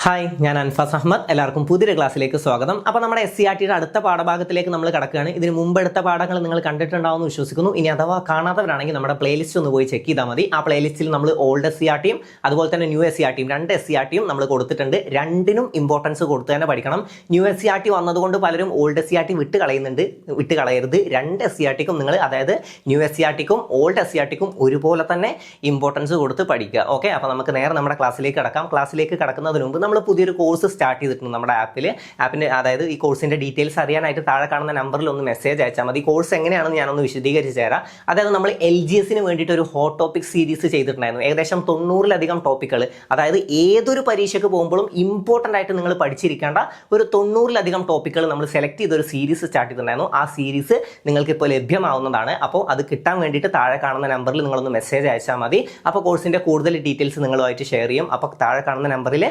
Hi, ഞാൻ അൻഫാസ് അഹമ്മദ്. എല്ലാവർക്കും പുതിയൊരു ക്ലാസ്സിലേക്ക് സ്വാഗതം. അപ്പോൾ നമ്മുടെ SCERT അടുത്ത പാഠഭാഗത്തിലേക്ക് നമ്മൾ കടക്കുകയാണ്. ഇതിന് മുമ്പ് എടുത്ത പാഠങ്ങൾ നിങ്ങൾ കണ്ടിട്ടുണ്ടാവുമെന്ന് വിശ്വസിക്കുന്നു. ഇനി അഥവാ കാണാത്തവരാണെങ്കിൽ നമ്മുടെ പ്ലേലിസ്റ്റ് ഒന്ന് പോയി ചെക്ക് ചെയ്താൽ മതി. ആ പ്ലേലിസ്റ്റിൽ നമ്മൾ ഓൾഡ് SCERTയും അതുപോലെ തന്നെ ന്യൂ SCERTയും രണ്ട് SCERTയും നമ്മൾ കൊടുത്തിട്ടുണ്ട്. രണ്ടിനും ഇമ്പോർട്ടൻസ് കൊടുത്ത് തന്നെ പഠിക്കണം. ന്യൂ SCERT വന്നതുകൊണ്ട് പലരും ഓൾഡ് SCERT വിട്ട് കളയരുത്. രണ്ട് SCERTക്കും നിങ്ങൾ, അതായത് ന്യൂ SCERTക്കും ഓൾഡ് SCERTക്കും ഒരുപോലെ തന്നെ ഇമ്പോർട്ടൻസ് കൊടുത്ത് പഠിക്കുക. ഓക്കെ, അപ്പോൾ നമുക്ക് നേരെ നമ്മുടെ ക്ലാസ്സിലേക്ക് കടക്കാം. ക്ലാസ്സിലേക്ക് കടക്കുന്നതിന് മുമ്പ് നമ്മൾ പുതിയൊരു കോഴ്സ് സ്റ്റാർട്ട് ചെയ്തിട്ടുണ്ട് നമ്മുടെ ആപ്പിൻ്റെ, അതായത് ഈ കോഴ്സിൻ്റെ ഡീറ്റെയിൽസ് അറിയാനായിട്ട് താഴെ കാണുന്ന നമ്പറിൽ ഒന്ന് മെസ്സേജ് അയച്ചാൽ മതി. കോഴ്സ് എങ്ങനെയാണെന്ന് ഞാനൊന്ന് വിശദീകരിച്ച് തരാം. അതായത് നമ്മൾ LGSന് വേണ്ടിയിട്ട് ഒരു ഹോട്ട് ടോപ്പിക് സീരീസ് ചെയ്തിട്ടുണ്ടായിരുന്നു. ഏകദേശം 90-ലധികം ടോപ്പിക്കുകൾ, അതായത് ഏതൊരു പരീക്ഷയ്ക്ക് പോകുമ്പോഴും ഇമ്പോർട്ടൻ്റ് ആയിട്ട് നിങ്ങൾ പഠിച്ചിരിക്കേണ്ട ഒരു 90-ലധികം ടോപ്പിക്കുകൾ നമ്മൾ സെലക്ട് ചെയ്തൊരു സീരീസ് സ്റ്റാർട്ട് ചെയ്തിട്ടുണ്ടായിരുന്നു. ആ സീരീസ് നിങ്ങൾക്ക് ഇപ്പോൾ ലഭ്യമാവുന്നതാണ്. അപ്പോൾ അത് കിട്ടാൻ വേണ്ടിയിട്ട് താഴെ കാണുന്ന നമ്പറിൽ നിങ്ങളൊന്ന് മെസ്സേജ് അയച്ചാൽ മതി. അപ്പോൾ കോഴ്സിൻ്റെ കൂടുതൽ ഡീറ്റെയിൽസ് നിങ്ങളുമായിട്ട് ഷെയർ ചെയ്യും. അപ്പോൾ താഴെ കാണുന്ന നമ്പറിൽ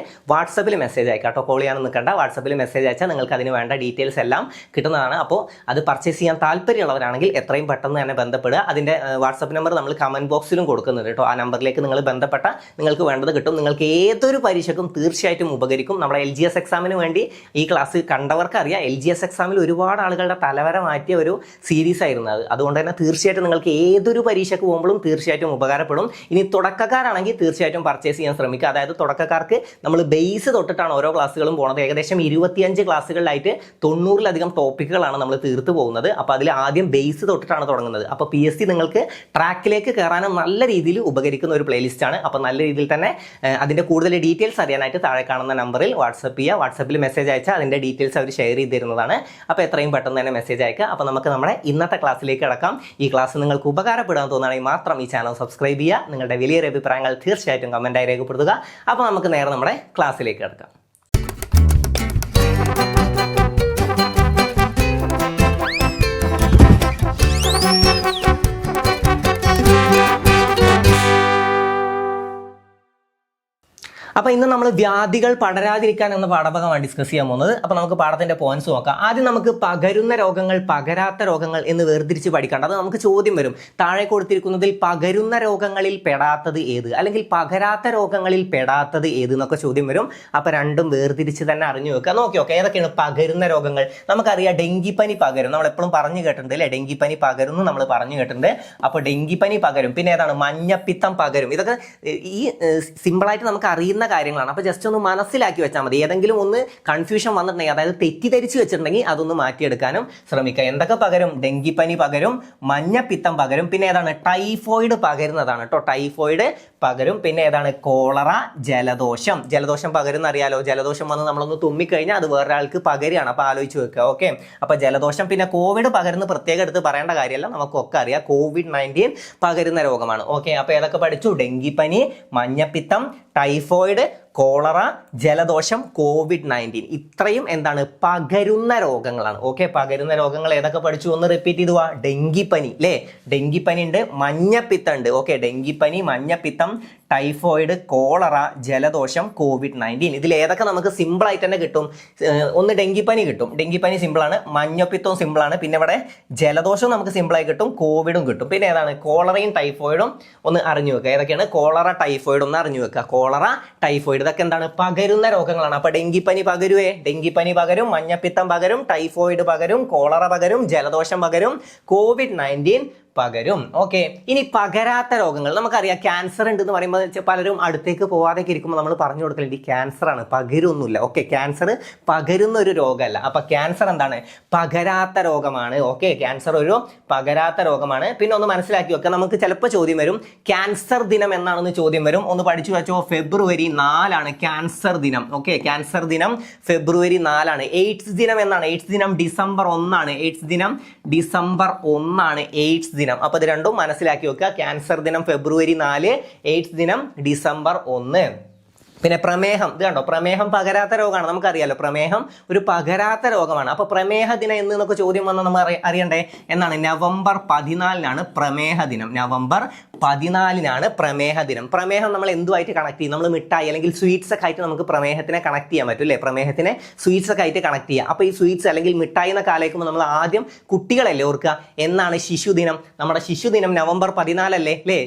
വാട്സപ്പിൽ മെസ്സേജ് അയക്കാം കേട്ടോ. കോൾ ചെയ്യാൻ നിൽക്കേണ്ട, വാട്സപ്പിൽ മെസ്സേജ് അയച്ചാൽ നിങ്ങൾക്ക് അതിന് വേണ്ട ഡീറ്റെയിൽസ് എല്ലാം കിട്ടുന്നതാണ്. അപ്പോൾ അത് പർച്ചേസ് ചെയ്യാൻ താല്പര്യമുള്ളവരാണെങ്കിൽ എത്രയും പെട്ടെന്ന് തന്നെ ബന്ധപ്പെടുക. അതിൻ്റെ വാട്സപ്പ് നമ്പർ നമ്മൾ കമൻറ്റ് ബോക്സിലും കൊടുക്കുന്നുണ്ട് കേട്ടോ. ആ നമ്പറിലേക്ക് നിങ്ങൾ ബന്ധപ്പെട്ട നിങ്ങൾക്ക് വേണ്ടത് കിട്ടും. നിങ്ങൾക്ക് ഏതൊരു പരീക്ഷയ്ക്കും തീർച്ചയായിട്ടും ഉപകരിക്കും. നമ്മുടെ LGS എക്സാമിന് വേണ്ടി ഈ ക്ലാസ് കണ്ടവർക്ക് അറിയാം, LGS എക്സാമിൽ ഒരുപാട് ആളുകളുടെ തലവര മാറ്റിയ ഒരു സീരീസ് ആയിരുന്നു അത്. അതുകൊണ്ട് തന്നെ തീർച്ചയായിട്ടും നിങ്ങൾക്ക് ഏതൊരു പരീക്ഷയ്ക്ക് പോകുമ്പോഴും തീർച്ചയായിട്ടും ഉപകാരപ്പെടും. ഇനി തുടക്കക്കാരാണെങ്കിൽ തീർച്ചയായിട്ടും പർച്ചേസ് ചെയ്യാൻ ശ്രമിക്കുക. അതായത് തുടക്കക്കാർക്ക് നമ്മൾ ബേസ് തൊട്ടിട്ടാണ് ഓരോ ക്ലാസ്സുകളും പോകുന്നത്. ഏകദേശം 25 ക്ലാസ്സുകളിലായിട്ട് 90-ലധികം ടോപ്പിക്കുകളാണ് നമ്മൾ തീർത്തു പോകുന്നത്. അപ്പോൾ അതിൽ ആദ്യം ബേസ് തൊട്ടിട്ടാണ് തുടങ്ങുന്നത്. അപ്പോൾ PSC നിങ്ങൾക്ക് ട്രാക്കിലേക്ക് കയറാനും നല്ല രീതിയിൽ ഉപകരിക്കുന്ന ഒരു പ്ലേലിസ്റ്റാണ്. അപ്പോൾ നല്ല രീതിയിൽ തന്നെ അതിൻ്റെ കൂടുതൽ ഡീറ്റെയിൽസ് അറിയാനായിട്ട് താഴെ കാണുന്ന നമ്പറിൽ വാട്സപ്പ് ചെയ്യുക. വാട്സപ്പിൽ മെസ്സേജ് അയച്ചാൽ അതിൻ്റെ ഡീറ്റെയിൽസ് അവർ ഷെയർ ചെയ്ത് തരുന്നതാണ്. അപ്പോൾ എത്രയും പെട്ടെന്ന് തന്നെ മെസ്സേജ് അയക്കുക. അപ്പോൾ നമുക്ക് നമ്മുടെ ഇന്നത്തെ ക്ലാസ്സിലേക്ക് കടക്കാം. ഈ ക്ലാസ് നിങ്ങൾക്ക് ഉപകാരപ്പെടാൻ തോന്നുകയാണെങ്കിൽ മാത്രം ഈ ചാനൽ സബ്സ്ക്രൈബ് ചെയ്യുക. നിങ്ങളുടെ വലിയൊരു അഭിപ്രായങ്ങൾ തീർച്ചയായിട്ടും കമൻറ്റായി രേഖപ്പെടുത്തുക. അപ്പോൾ നമുക്ക് നേരെ നമ്മുടെ ക്ലാസ്സിലേക്ക് കടക്കാം. അപ്പോൾ ഇന്ന് നമ്മൾ വ്യാധികൾ പടരാതിരിക്കാൻ എന്ന പാഠഭാഗമാണ് ഡിസ്കസ് ചെയ്യാൻ പോകുന്നത്. അപ്പോൾ നമുക്ക് പാഠത്തിന്റെ പോയിന്റ്സ് നോക്കാം. ആദ്യം നമുക്ക് പകരുന്ന രോഗങ്ങൾ, പകരാത്ത രോഗങ്ങൾ എന്ന് വേർതിരിച്ച് പഠിക്കേണ്ട. അത് നമുക്ക് ചോദ്യം വരും. താഴെ കൊടുത്തിരിക്കുന്നതിൽ പകരുന്ന രോഗങ്ങളിൽ പെടാത്തത് ഏത്, അല്ലെങ്കിൽ പകരാത്ത രോഗങ്ങളിൽ പെടാത്തത് ഏത് എന്നൊക്കെ ചോദ്യം വരും. അപ്പോൾ രണ്ടും വേർതിരിച്ച് തന്നെ അറിഞ്ഞു വെക്കുക. നോക്കി ഏതൊക്കെയാണ് പകരുന്ന രോഗങ്ങൾ? നമുക്കറിയാം ഡെങ്കിപ്പനി പകരും, നമ്മൾ എപ്പോഴും പറഞ്ഞു കേട്ടിട്ടുണ്ട് അല്ലേ? ഡെങ്കിപ്പനി പകരുന്നു നമ്മൾ പറഞ്ഞു കേട്ടിട്ടുണ്ട്. അപ്പോൾ ഡെങ്കിപ്പനി പകരും. പിന്നെ ഏതാണ്? മഞ്ഞപ്പിത്തം പകരും. ഇതൊക്കെ ഈ സിമ്പിളായിട്ട് നമുക്ക് അറിയുന്ന കാര്യങ്ങളാണ്. അപ്പോൾ ജസ്റ്റ് ഒന്ന് മനസ്സിലാക്കി വെച്ചാൽ മതി. ഏതെങ്കിലും ഒന്ന് കൺഫ്യൂഷൻ വന്നിട്ടുണ്ടെങ്കിൽ, അതായത് തെറ്റിദ്ധരിച്ച് വെച്ചിട്ടുണ്ടെങ്കിൽ അതൊന്ന് മാറ്റിയെടുക്കാനും ശ്രമിക്കുക. എന്തൊക്കെ പകരും? ഡെങ്കിപ്പനി പകരും, മഞ്ഞപ്പിത്തം പകരും, പിന്നെ ഏതാണ്? ടൈഫോയിഡ് പകരുന്നതാണ് കേട്ടോ. ടൈഫോയിഡ് പകരും. പിന്നെ ഏതാണ്? കോളറ, ജലദോഷം. ജലദോഷം പകരുന്ന അറിയാലോ. ജലദോഷം വന്ന് നമ്മളൊന്ന് തുമ്മിക്കഴിഞ്ഞാൽ അത് വേറൊരാൾക്ക് പകരുകയാണ്. അപ്പോൾ ആലോചിച്ച് വെക്കുക. ഓക്കെ, അപ്പോൾ ജലദോഷം. പിന്നെ കോവിഡ് പകരുന്ന പ്രത്യേകം എടുത്ത് പറയേണ്ട കാര്യമല്ല, നമുക്കൊക്കെ അറിയാം. COVID-19 പകരുന്ന രോഗമാണ്. ഓക്കെ, അപ്പോൾ ഏതൊക്കെ പഠിച്ചു? ഡെങ്കിപ്പനി, മഞ്ഞപ്പിത്തം, ടൈഫോയിഡ്, കോളറ, ജലദോഷം, COVID-19. ഇത്രയും എന്താണ്? പകരുന്ന രോഗങ്ങളാണ്. ഓക്കെ, പകരുന്ന രോഗങ്ങൾ ഏതൊക്കെ പഠിച്ചു? ഒന്ന് റിപ്പീറ്റ് ചെയ്തു പോവാ. ഡെങ്കിപ്പനി അല്ലേ? ഡെങ്കിപ്പനി ഉണ്ട്, മഞ്ഞപ്പിത്തം ഉണ്ട്. ഓക്കെ, ഡെങ്കിപ്പനി, മഞ്ഞപ്പിത്തം, ടൈഫോയിഡ്, കോളറ, ജലദോഷം, COVID-19. ഇതിൽ ഏതൊക്കെ നമുക്ക് സിമ്പിൾ ആയിട്ട് തന്നെ കിട്ടും? ഒന്ന് ഡെങ്കിപ്പനി കിട്ടും. ഡെങ്കിപ്പനി സിമ്പിളാണ്. മഞ്ഞപ്പിത്തവും സിമ്പിളാണ്. പിന്നെ ഇവിടെ ജലദോഷവും നമുക്ക് സിമ്പിളായി കിട്ടും, കോവിഡും കിട്ടും. പിന്നെ ഏതാണ്? കോളറയും ടൈഫോയിഡും ഒന്ന് അറിഞ്ഞു വെക്കുക. ഏതൊക്കെയാണ്? കോളറ, ടൈഫോയിഡ് ഒന്ന് അറിഞ്ഞു വെക്കുക. കോളറ, ടൈഫോയിഡ് ഇതൊക്കെ എന്താണ്? പകരുന്ന രോഗങ്ങളാണ്. അപ്പൊ ഡെങ്കിപ്പനി പകരുവേ? ഡെങ്കിപ്പനി പകരും, മഞ്ഞപ്പിത്തം പകരും, ടൈഫോയിഡ് പകരും, കോളറ പകരും, ജലദോഷം പകരും, COVID-19 പകരും. ഓക്കെ, ഇനി പകരാത്ത രോഗങ്ങൾ നമുക്കറിയാം. ക്യാൻസർ ഉണ്ട് എന്ന് പറയുമ്പോൾ പലരും അടുത്തേക്ക് പോവാതെ ഇരിക്കുമ്പോൾ നമ്മൾ പറഞ്ഞു കൊടുക്കലുണ്ട്, ഈ ക്യാൻസർ ആണ്, പകരൊന്നുമില്ല. ഓക്കെ, ക്യാൻസർ പകരുന്ന ഒരു രോഗമല്ല. അപ്പൊ ക്യാൻസർ എന്താണ്? പകരാത്ത രോഗമാണ്. ഓക്കെ, ക്യാൻസർ ഒരു പകരാത്ത രോഗമാണ്. പിന്നെ ഒന്ന് മനസ്സിലാക്കി വെക്കുക. നമുക്ക് ചിലപ്പോൾ ചോദ്യം വരും, ക്യാൻസർ ദിനം എന്നാണെന്ന് ചോദ്യം വരും. ഒന്ന് പഠിച്ചു വെച്ചോ. ഫെബ്രുവരി 4 ക്യാൻസർ ദിനം. ഓക്കെ, ക്യാൻസർ ദിനം ഫെബ്രുവരി 4. എയ്ഡ്സ് ദിനം എന്നാണ്? എയ്ഡ്സ് ദിനം ഡിസംബർ 1. എയ്ഡ്സ് ദിനം ഡിസംബർ 1. എയ്ഡ്സ് ദിനം. അപ്പോൾ ഇത് രണ്ടും മനസ്സിലാക്കി വെക്കുക. ക്യാൻസർ ദിനം ഫെബ്രുവരി 4, എയ്ഡ്സ് ദിനം ഡിസംബർ 1. പിന്നെ പ്രമേഹം, ഇത് കണ്ടോ? പ്രമേഹം പകരാത്ത രോഗമാണ്. നമുക്കറിയാലോ പ്രമേഹം ഒരു പകരാത്ത രോഗമാണ്. അപ്പോൾ പ്രമേഹ ദിനം എന്നൊക്കെ ചോദ്യം വന്നാൽ നമ്മൾ അറിയണ്ടേ എന്നാണ്? നവംബർ 14 പ്രമേഹ ദിനം. നവംബർ 14-നാണ് പ്രമേഹ ദിനം. പ്രമേഹം നമ്മൾ എന്തുമായിട്ട് കണക്ട് ചെയ്യും? നമ്മൾ മിഠായി അല്ലെങ്കിൽ സ്വീറ്റ്സ് ഒക്കെ ആയിട്ട് നമുക്ക് പ്രമേഹത്തിനെ കണക്ട് ചെയ്യാൻ പറ്റും അല്ലേ? പ്രമേഹത്തിനെ സ്വീറ്റ്സ് ഒക്കെ ആയിട്ട് കണക്ട് ചെയ്യുക. അപ്പോൾ ഈ സ്വീറ്റ്സ് അല്ലെങ്കിൽ മിഠായി എന്നൊക്കെ ആലോചിക്കുമ്പോൾ നമ്മൾ ആദ്യം കുട്ടികളല്ലേ ഓർക്കുക. എന്നാണ് ശിശുദിനം? നമ്മുടെ ശിശുദിനം നവംബർ 14 അല്ലേ?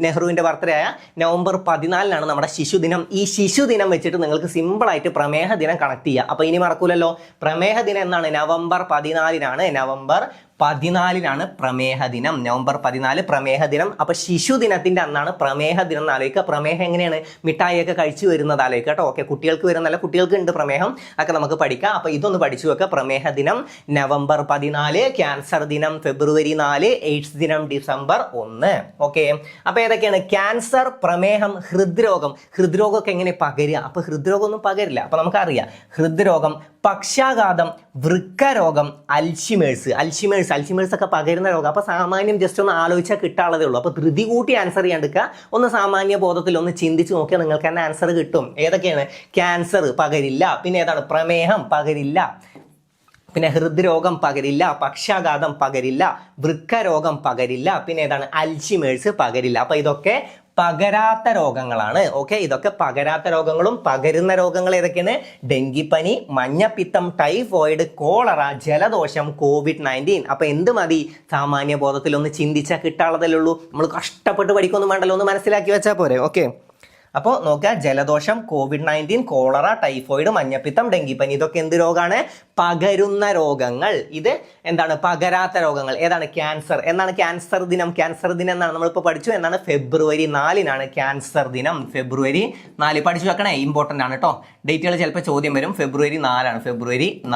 നെഹ്റുവിന്റെ ബർത്ത്ഡേ ആയ നവംബർ 14-നാണ് നമ്മുടെ ശിശുദിനം. ഈ ശിശുദിനം വെച്ചിട്ട് നിങ്ങൾക്ക് സിമ്പിൾ ആയിട്ട് പ്രമേഹ ദിനം കണക്ട് ചെയ്യുക. അപ്പൊ ഇനി മറക്കൂലല്ലോ, പ്രമേഹ ദിനം എന്നാണ്? നവംബർ 14-നാണ്. നവംബർ 14-നാണ് പ്രമേഹ ദിനം. നവംബർ 14 പ്രമേഹ ദിനം. അപ്പൊ ശിശുദിനത്തിന്റെ അന്നാണ് പ്രമേഹ ദിനം എന്ന് ആലോചിക്കുക. പ്രമേഹം എങ്ങനെയാണ്? മിഠായിയൊക്കെ കഴിച്ചു വരുന്നത് ആലോചിക്കുക കേട്ടോ. ഓക്കെ, കുട്ടികൾക്ക് വരുന്നല്ല, കുട്ടികൾക്ക് ഉണ്ട് പ്രമേഹം, ഒക്കെ നമുക്ക് പഠിക്കാം. അപ്പൊ ഇതൊന്ന് പഠിച്ചു വെക്കുക. പ്രമേഹ ദിനം നവംബർ 14, ക്യാൻസർ ദിനം ഫെബ്രുവരി 4, എയ്ഡ്സ് ദിനം ഡിസംബർ 1. ഓക്കെ, അപ്പൊ ഏതൊക്കെയാണ്? ക്യാൻസർ, പ്രമേഹം, ഹൃദ്രോഗം. ഹൃദ്രോഗമൊക്കെ എങ്ങനെ പകരുക? അപ്പൊ ഹൃദ്രോഗം ഒന്നും പകരില്ല. അപ്പൊ നമുക്കറിയാം ഹൃദ്രോഗം, പക്ഷാഘാതം, വൃക്കരോഗം, അൽഷിമേഴ്സ് ഒക്കെ പകരുന്ന രോഗം. അപ്പൊ സാമാന്യം ജസ്റ്റ് ഒന്ന് ആലോചിച്ചാൽ കിട്ടാനുള്ളതേ ഉള്ളൂ. അപ്പൊ ധൃതി കൂട്ടി ആൻസർ ചെയ്യാണ്ടിരിക്കുക. ഒന്ന് സാമാന്യ ബോധത്തിൽ ഒന്ന് ചിന്തിച്ച് നോക്കിയാൽ നിങ്ങൾക്ക് തന്നെ ആൻസർ കിട്ടും. ഏതൊക്കെയാണ്? ക്യാൻസർ പകരില്ല. പിന്നെ ഏതാണ്? പ്രമേഹം പകരില്ല. പിന്നെ ഹൃദ്രോഗം പകരില്ല, പക്ഷാഘാതം പകരില്ല, വൃക്കരോഗം പകരില്ല. പിന്നെ ഏതാണ്? അൽഷിമേഴ്സ് പകരില്ല. അപ്പൊ ഇതൊക്കെ പകരാത്ത രോഗങ്ങളാണ്. ഓക്കെ, ഇതൊക്കെ പകരാത്ത രോഗങ്ങളും പകരുന്ന രോഗങ്ങൾ ഏതൊക്കെയാണ്? ഡെങ്കിപ്പനി, മഞ്ഞപ്പിത്തം, ടൈഫോയിഡ്, കോളറ, ജലദോഷം, COVID-19. അപ്പൊ എന്ത് മതി? സാമാന്യ ബോധത്തിൽ ഒന്ന് ചിന്തിച്ചാൽ കിട്ടാനുള്ളതല്ലേ ഉള്ളൂ. നമ്മൾ കഷ്ടപ്പെട്ട് പഠിക്കൊന്നും വേണ്ടല്ലോ, ഒന്ന് മനസ്സിലാക്കി വെച്ചാൽ പോരെ. ഓക്കെ, അപ്പോൾ നോക്കുക, ജലദോഷം, COVID-19, കോളറ, ടൈഫോയിഡ്, മഞ്ഞപ്പിത്തം, ഡെങ്കിപ്പനി, ഇതൊക്കെ എന്ത് രോഗമാണ്? പകരുന്ന രോഗങ്ങൾ. ഇത് എന്താണ്? പകരാത്ത രോഗങ്ങൾ. ഏതാണ്? ക്യാൻസർ. എന്നാണ് ക്യാൻസർ ദിനം? ക്യാൻസർ ദിനം എന്നാണ് നമ്മളിപ്പോൾ പഠിച്ചു. എന്നാണ്? ഫെബ്രുവരി 4-നാണ് ക്യാൻസർ ദിനം. ഫെബ്രുവരി 4 പഠിച്ചു വെക്കണേ, ഇമ്പോർട്ടൻ്റ് ആണ് കേട്ടോ. ഡേറ്റുകൾ ചിലപ്പോൾ ചോദ്യം വരും. ഫെബ്രുവരി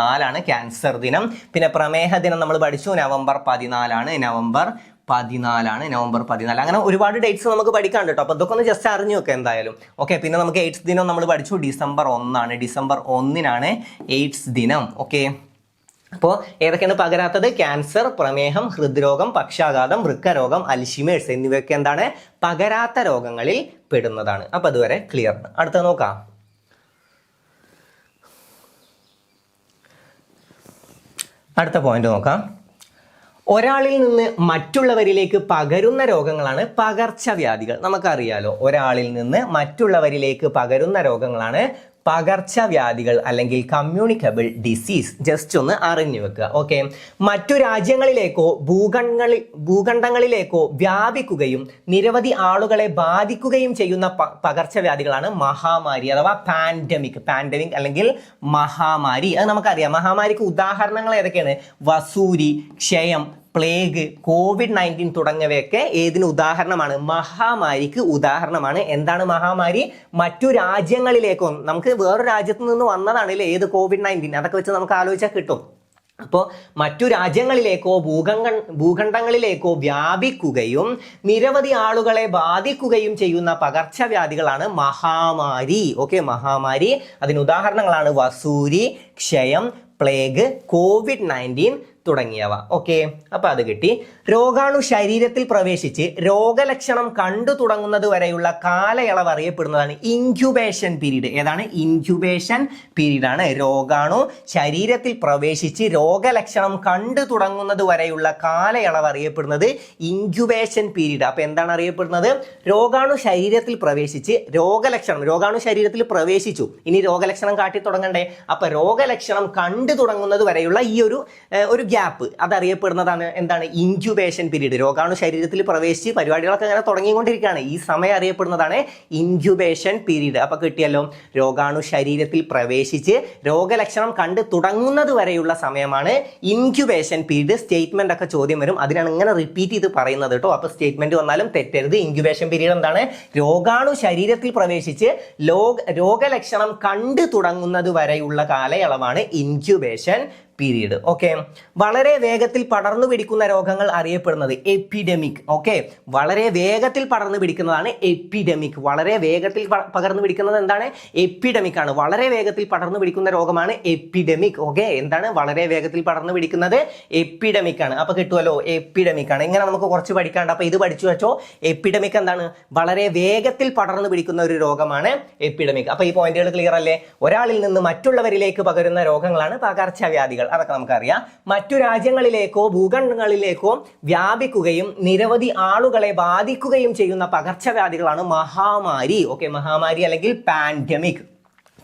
4-ആണ് ക്യാൻസർ ദിനം. പിന്നെ പ്രമേഹ ദിനം നമ്മൾ പഠിച്ചു, നവംബർ 14-ആണ്. നവംബർ 14. അങ്ങനെ ഒരുപാട് ഡേറ്റ്സ് നമുക്ക് പഠിക്കാണ്ട് കേട്ടോ. അപ്പോൾ ഇതൊക്കെ ഒന്ന് ജസ്റ്റ് അറിഞ്ഞു വെക്കുക എന്തായാലും. ഓക്കെ, പിന്നെ നമുക്ക് എയ്ഡ്സ് ദിനം നമ്മൾ പഠിച്ചു, ഡിസംബർ 1-ആണ്. ഡിസംബർ 1-നാണ് എയ്ഡ്സ് ദിനം. ഓക്കെ, അപ്പോൾ ഏതൊക്കെയാണ് പകരാത്തത്? ക്യാൻസർ, പ്രമേഹം, ഹൃദ്രോഗം, പക്ഷാഘാതം, വൃക്കരോഗം, അൽഷിമേഴ്സ് എന്നിവയൊക്കെ എന്താണ്? പകരാത്ത രോഗങ്ങളിൽ പെടുന്നതാണ്. അപ്പോൾ അതുവരെ ക്ലിയർ. അടുത്ത നോക്കാം. അടുത്ത പോയിന്റ് നോക്കാം. ഒരാളിൽ നിന്ന് മറ്റുള്ളവരിലേക്ക് പകരുന്ന രോഗങ്ങളാണ് പകർച്ചവ്യാധികൾ. നമുക്കറിയാലോ, ഒരാളിൽ നിന്ന് മറ്റുള്ളവരിലേക്ക് പകരുന്ന രോഗങ്ങളാണ് പകർച്ചവ്യാധികൾ അല്ലെങ്കിൽ കമ്മ്യൂണിക്കബിൾ ഡിസീസ്. ജസ്റ്റ് ഒന്ന് അറിഞ്ഞു വെക്കുക. ഓക്കെ, മറ്റു രാജ്യങ്ങളിലേക്കോ ഭൂഖണ്ഡങ്ങളിലേക്കോ വ്യാപിക്കുകയും നിരവധി ആളുകളെ ബാധിക്കുകയും ചെയ്യുന്ന പകർച്ചവ്യാധികളാണ് മഹാമാരി അഥവാ പാൻഡമിക് അല്ലെങ്കിൽ മഹാമാരി. അത് നമുക്കറിയാം. മഹാമാരിക്ക് ഉദാഹരണങ്ങൾ ഏതൊക്കെയാണ്? വസൂരി, ക്ഷയം, പ്ലേഗ്, COVID-19 തുടങ്ങിയവയൊക്കെ ഏതിന് ഉദാഹരണമാണ്? മഹാമാരിക്ക് ഉദാഹരണമാണ്. എന്താണ് മഹാമാരി? മറ്റു രാജ്യങ്ങളിലേക്കോ, നമുക്ക് വേറൊരു രാജ്യത്ത് നിന്ന് വന്നതാണല്ലേ ഏത് COVID-19, അതൊക്കെ വെച്ച് നമുക്ക് ആലോചിച്ചാൽ കിട്ടും. അപ്പോൾ മറ്റു രാജ്യങ്ങളിലേക്കോ ഭൂഖണ്ഡങ്ങളിലേക്കോ വ്യാപിക്കുകയും നിരവധി ആളുകളെ ബാധിക്കുകയും ചെയ്യുന്ന പകർച്ചവ്യാധികളാണ് മഹാമാരി. ഓക്കെ, മഹാമാരി. അതിന് ഉദാഹരണങ്ങളാണ് വസൂരി, ക്ഷയം, പ്ലേഗ്, COVID-19 തുടങ്ങിയവ. ഓക്കെ, അപ്പൊ അത് കിട്ടി. രോഗാണു ശരീരത്തിൽ പ്രവേശിച്ച് രോഗലക്ഷണം കണ്ടു തുടങ്ങുന്നത് വരെയുള്ള കാലയളവ് അറിയപ്പെടുന്നതാണ് ഇൻക്യുബേഷൻ പീരീഡ്. ഏതാണ്? ഇൻക്യുബേഷൻ പീരീഡ് ആണ്. രോഗാണു ശരീരത്തിൽ പ്രവേശിച്ച് രോഗലക്ഷണം കണ്ടു തുടങ്ങുന്നത് വരെയുള്ള കാലയളവ് അറിയപ്പെടുന്നത് ഇൻക്യുബേഷൻ പീരീഡ്. അപ്പൊ എന്താണ് അറിയപ്പെടുന്നത്? രോഗാണു ശരീരത്തിൽ പ്രവേശിച്ച് രോഗാണു ശരീരത്തിൽ പ്രവേശിച്ചു, ഇനി രോഗലക്ഷണം കാട്ടി തുടങ്ങണ്ടേ? അപ്പൊ രോഗലക്ഷണം കണ്ടു തുടങ്ങുന്നത് വരെയുള്ള ഈ ഒരു ഗ്യാപ്പ് അതറിയപ്പെടുന്നതാണ് എന്താണ്? Incubation period. രോഗാണു ശരീരത്തിൽ പ്രവേശിച്ച് പരിപാടികളൊക്കെ അങ്ങനെ തുടങ്ങിക്കൊണ്ടിരിക്കുകയാണ്. ഈ സമയം അറിയപ്പെടുന്നതാണ് ഇൻക്യുബേഷൻ പീരീഡ്. അപ്പൊ കിട്ടിയല്ലോ, രോഗാണു ശരീരത്തിൽ പ്രവേശിച്ച് രോഗലക്ഷണം കണ്ട് തുടങ്ങുന്നത് വരെയുള്ള സമയമാണ് ഇൻക്യുബേഷൻ പീരീഡ്. സ്റ്റേറ്റ്മെന്റ് ഒക്കെ ചോദ്യം വരും, അതിനാണ് ഇങ്ങനെ റിപ്പീറ്റ് ചെയ്ത് പറയുന്നത് കേട്ടോ. അപ്പൊ സ്റ്റേറ്റ്മെന്റ് വന്നാലും തെറ്റരുത്. ഇൻക്യുബേഷൻ പീരീഡ് എന്താണ്? രോഗാണു ശരീരത്തിൽ പ്രവേശിച്ച് രോഗലക്ഷണം കണ്ടു തുടങ്ങുന്നത് വരെയുള്ള കാലയളവാണ് ഇൻക്യുബേഷൻ പീരീഡ്. ഓക്കെ, വളരെ വേഗത്തിൽ പടർന്നു പിടിക്കുന്ന രോഗങ്ങൾ അറിയപ്പെടുന്നത് എപ്പിഡെമിക്. ഓക്കെ, വളരെ വേഗത്തിൽ പടർന്നു പിടിക്കുന്നതാണ് എപ്പിഡെമിക്. വളരെ വേഗത്തിൽ പകർന്നു പിടിക്കുന്നത് എന്താണ്? എപ്പിഡെമിക് ആണ്. വളരെ വേഗത്തിൽ പടർന്നു പിടിക്കുന്ന രോഗമാണ് എപ്പിഡെമിക്. ഓക്കെ, എന്താണ്? വളരെ വേഗത്തിൽ പടർന്നു പിടിക്കുന്നത് എപ്പിഡെമിക് ആണ്. അപ്പൊ കിട്ടുമല്ലോ, എപ്പിഡെമിക് ആണ്. ഇങ്ങനെ നമുക്ക് കുറച്ച് പഠിക്കാണ്ട്. അപ്പൊ ഇത് പഠിച്ചു വെച്ചോ. എപ്പിഡെമിക് എന്താണ്? വളരെ വേഗത്തിൽ പടർന്നു പിടിക്കുന്ന ഒരു രോഗമാണ് എപ്പിഡെമിക്. അപ്പൊ ഈ പോയിന്റുകൾ ക്ലിയർ അല്ലേ? ഒരാളിൽ നിന്ന് മറ്റുള്ളവരിലേക്ക് പകരുന്ന രോഗങ്ങളാണ് പകർച്ചവ്യാധികൾ. പകർച്ചവ്യാധികൾ, അതൊക്കെ നമുക്കറിയാം. മറ്റു രാജ്യങ്ങളിലേക്കോ ഭൂഖണ്ഡങ്ങളിലേക്കോ വ്യാപിക്കുകയും നിരവധി ആളുകളെ ബാധിക്കുകയും ചെയ്യുന്ന പകർച്ചവ്യാധികളാണ് മഹാമാരി. ഓക്കെ, മഹാമാരി അല്ലെങ്കിൽ പാൻഡമിക്.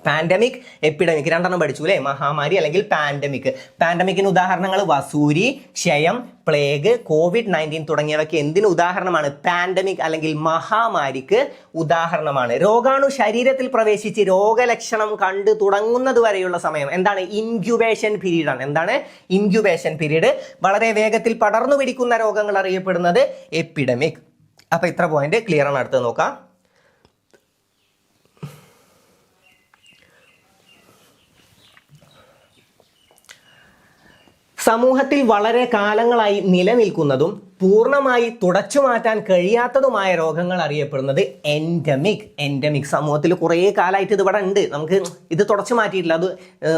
പാൻഡമിക്, എപ്പിഡമിക് രണ്ടെണ്ണം പഠിച്ചു അല്ലേ? മഹാമാരി അല്ലെങ്കിൽ പാൻഡമിക്. പാൻഡമിക്കിന് ഉദാഹരണങ്ങൾ വസൂരി, ക്ഷയം, പ്ലേഗ്, COVID-19 തുടങ്ങിയവയ്ക്ക് എന്തിന് ഉദാഹരണമാണ്? പാൻഡമിക് അല്ലെങ്കിൽ മഹാമാരിക്ക് ഉദാഹരണമാണ്. രോഗാണു ശരീരത്തിൽ പ്രവേശിച്ച് രോഗലക്ഷണം കണ്ടു തുടങ്ങുന്നത് വരെയുള്ള സമയം എന്താണ്? ഇൻക്യുബേഷൻ പീരീഡ് ആണ്. എന്താണ്? Incubation period. വളരെ വേഗത്തിൽ പടർന്നു പിടിക്കുന്ന രോഗങ്ങൾ അറിയപ്പെടുന്നത് എപ്പിഡമിക്. അപ്പൊ ഇത്ര പോയിന്റ് ക്ലിയർ ആണ്. അടുത്തത് നോക്കാം. സമൂഹത്തിൽ വളരെ കാലങ്ങളായി നിലനിൽക്കുന്നതും പൂർണ്ണമായി തുടച്ചു മാറ്റാൻ കഴിയാത്തതുമായ രോഗങ്ങൾ അറിയപ്പെടുന്നത് എൻഡമിക്. എൻഡമിക് സമൂഹത്തിൽ കുറേ കാലമായിട്ട് ഇത് ഇവിടെ ഉണ്ട്, നമുക്ക് ഇത് തുടച്ചു മാറ്റിയിട്ടില്ല. അത്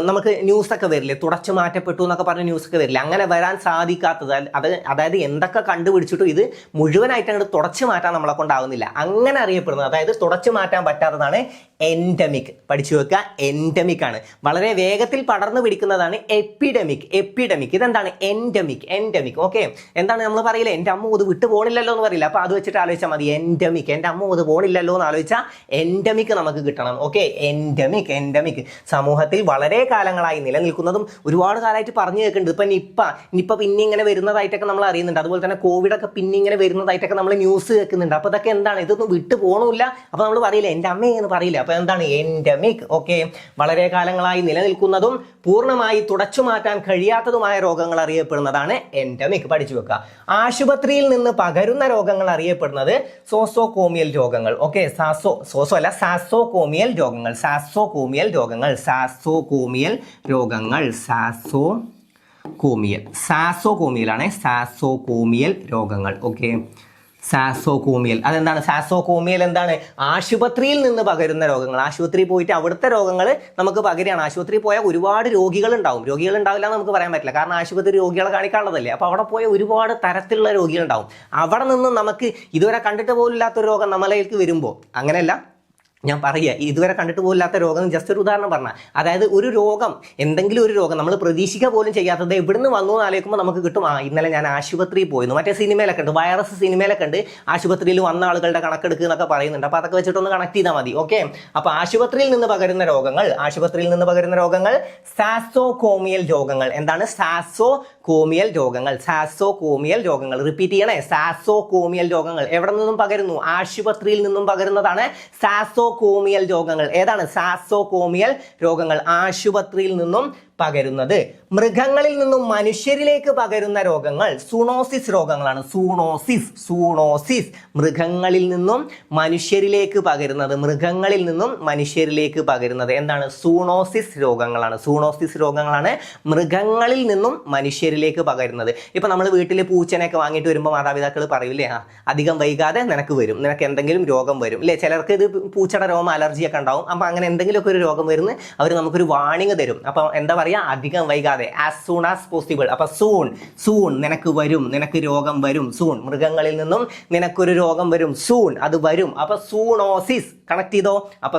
നമുക്ക് ന്യൂസൊക്കെ വരില്ലേ, തുടച്ചു മാറ്റപ്പെട്ടു എന്നൊക്കെ പറഞ്ഞ ന്യൂസൊക്കെ വരില്ലേ? അങ്ങനെ വരാൻ സാധിക്കാത്തത്, അതായത് എന്തൊക്കെ കണ്ടുപിടിച്ചിട്ടും ഇത് മുഴുവനായിട്ട് അങ്ങോട്ട് തുടച്ചു മാറ്റാൻ നമ്മളെ കൊണ്ടാവുന്നില്ല, അങ്ങനെ അറിയപ്പെടുന്നത്, അതായത് തുടച്ചു മാറ്റാൻ പറ്റാത്തതാണ് എൻഡമിക്. പഠിച്ചു വെക്കുക, എൻഡമിക് ആണ്. വളരെ വേഗത്തിൽ പടർന്നു പിടിക്കുന്നതാണ് എപ്പിഡമിക്. എപ്പിഡമിക് ഇതെന്താണ്? എൻഡമിക്. Endemic okay. എന്താണ് നമ്മൾ പറയില്ലേ, എൻ്റെ അമ്മ ഇത് വിട്ടു പോണില്ലല്ലോ എന്ന് പറയില്ല, അപ്പൊ അത് വെച്ചിട്ട് ആലോചിച്ചാൽ മതി. എൻഡമിക്, എൻ്റെ അമ്മ ഇത് പോണില്ലല്ലോ എന്ന് ആലോചിച്ചാൽ എൻഡമിക് നമുക്ക് കിട്ടണം. Okay, endemic. എൻഡമിക് സമൂഹത്തിൽ വളരെ കാലങ്ങളായി നിലനിൽക്കുന്നതും ഒരുപാട് കാലമായിട്ട് പറഞ്ഞു കേൾക്കുന്നുണ്ട്. ഇപ്പൊ നിപ്പ പിന്നെ ഇങ്ങനെ വരുന്നതായിട്ടൊക്കെ നമ്മൾ അറിയുന്നുണ്ട്. അതുപോലെ തന്നെ കോവിഡ് ഒക്കെ പിന്നെ ഇങ്ങനെ വരുന്നതായിട്ടൊക്കെ നമ്മൾ ന്യൂസ് കേൾക്കുന്നുണ്ട്. അപ്പൊ ഇതൊക്കെ എന്താണ്? ഇതൊന്നും വിട്ടു പോകണില്ല. അപ്പൊ നമ്മൾ പറയില്ല എൻ്റെ അമ്മ എന്ന് പറയില്ല. അപ്പൊ എന്താണ്? എൻഡമിക്. ഓക്കെ, വളരെ കാലങ്ങളായി നിലനിൽക്കുന്നതും പൂർണ്ണമായി തുടച്ചു മാറ്റാൻ കഴിയാത്തതുമായ രോഗങ്ങൾ അറിയപ്പെടുന്നതാണ് എൻഡമിക്. പഠിച്ചു വെക്കുക. ആശുപത്രിയിൽ നിന്ന് പകരുന്ന രോഗങ്ങൾ അറിയപ്പെടുന്നത് സോസോകോമിയൽ രോഗങ്ങൾ. ഓക്കെ, സാസോകോമിയൽ രോഗങ്ങൾ. സാസോകോമിയൽ രോഗങ്ങൾ. സാസോകോമിയൽ രോഗങ്ങൾ. സാസോകോമിയലാണ്. സാസോകോമിയൽ രോഗങ്ങൾ. ഓക്കെ, സാസോകോമിയൽ. അതെന്താണ്? സാസോകോമിയൽ എന്താണ്? ആശുപത്രിയിൽ നിന്ന് പകരുന്ന രോഗങ്ങൾ. ആശുപത്രിയിൽ പോയിട്ട് അവിടുത്തെ രോഗങ്ങൾ നമുക്ക് പകരുകയാണ്. ആശുപത്രിയിൽ പോയാൽ ഒരുപാട് രോഗികൾ ഉണ്ടാവില്ല എന്ന് നമുക്ക് പറയാൻ പറ്റില്ല, കാരണം ആശുപത്രി രോഗികളെ കാണിക്കാനുള്ളതല്ലേ. അപ്പോൾ അവിടെ പോയ ഒരുപാട് തരത്തിലുള്ള രോഗികൾ ഉണ്ടാവും. അവിടെ നിന്ന് നമുക്ക് ഇതുവരെ കണ്ടിട്ട് പോലും ഇല്ലാത്തൊരു രോഗം നമ്മളിലേക്ക് വരുമ്പോൾ, അങ്ങനെയല്ല ഞാൻ പറയുക, ഇതുവരെ കണ്ടിട്ട് പോലില്ലാത്ത രോഗം ജസ്റ്റ് ഒരു ഉദാഹരണം പറഞ്ഞാൽ, അതായത് ഒരു രോഗം, എന്തെങ്കിലും ഒരു രോഗം നമ്മൾ പ്രതീക്ഷിക്കുക പോലും ചെയ്യാത്തത് എവിടുന്ന് വന്നു എന്ന് ആലോചിക്കുമ്പോൾ നമുക്ക് കിട്ടും, ഇന്നലെ ഞാൻ ആശുപത്രിയിൽ പോയിരുന്നു. മറ്റേ സിനിമയിലൊക്കെ ഉണ്ട്, വൈറസ് സിനിമയിലൊക്കെ ഉണ്ട്, ആശുപത്രിയിൽ വന്ന ആളുകളുടെ കണക്കെടുക്കുക എന്നൊക്കെ പറയുന്നുണ്ട്. അപ്പോൾ അതൊക്കെ വെച്ചിട്ടൊന്ന് കണക്ട് ചെയ്താൽ മതി. ഓക്കെ, അപ്പോൾ ആശുപത്രിയിൽ നിന്ന് പകരുന്ന രോഗങ്ങൾ സാസോകോമിയൽ രോഗങ്ങൾ. എന്താണ്? സാസോകോമിയൽ രോഗങ്ങൾ. റിപ്പീറ്റ് ചെയ്യണേ, സാസോകോമിയൽ രോഗങ്ങൾ. എവിടെ നിന്നും പകരുന്നു? ആശുപത്രിയിൽ നിന്നും പകരുന്നതാണ് സാസോകോമിയൽ രോഗങ്ങൾ. ഏതാണ്? സാസോകോമിയൽ രോഗങ്ങൾ ആശുപത്രിയിൽ നിന്നും പകരുന്നത്. മൃഗങ്ങളിൽ നിന്നും മനുഷ്യരിലേക്ക് പകരുന്ന രോഗങ്ങൾ സൂണോസിസ് രോഗങ്ങളാണ്. സൂണോസിസ് മൃഗങ്ങളിൽ നിന്നും മനുഷ്യരിലേക്ക് പകരുന്നത്. എന്താണ്? സൂണോസിസ് രോഗങ്ങളാണ് മൃഗങ്ങളിൽ നിന്നും മനുഷ്യരിലേക്ക് പകരുന്നത്. ഇപ്പൊ നമ്മൾ വീട്ടിൽ പൂച്ചനെയൊക്കെ വാങ്ങിയിട്ട് വരുമ്പോൾ മാതാപിതാക്കൾ പറയൂലേ, അധികം വൈകാതെ നിനക്ക് വരും, നിനക്ക് എന്തെങ്കിലും രോഗം വരും അല്ലേ? ചിലർക്ക് ഇത് പൂച്ചയുടെ രോമ അലർജിയൊക്കെ ഉണ്ടാവും. അപ്പൊ അങ്ങനെ എന്തെങ്കിലുമൊക്കെ ഒരു രോഗം വരുന്ന അവർ നമുക്കൊരു വാണിംഗ് തരും. അപ്പൊ എന്താ പറയാ? അധികം വൈകാതെ, ആസ് സൂൺ ആസ് പോസിബിൾ. അപ്പൊ സൂൺ നിനക്ക് വരും, നിനക്ക് രോഗം വരും. സൂൺ മൃഗങ്ങളിൽ നിന്നും നിനക്കൊരു രോഗം വരും, സൂൺ അത് വരും. അപ്പൊ സൂണോസിസ് കണക്ട് ചെയ്തോ? അപ്പൊ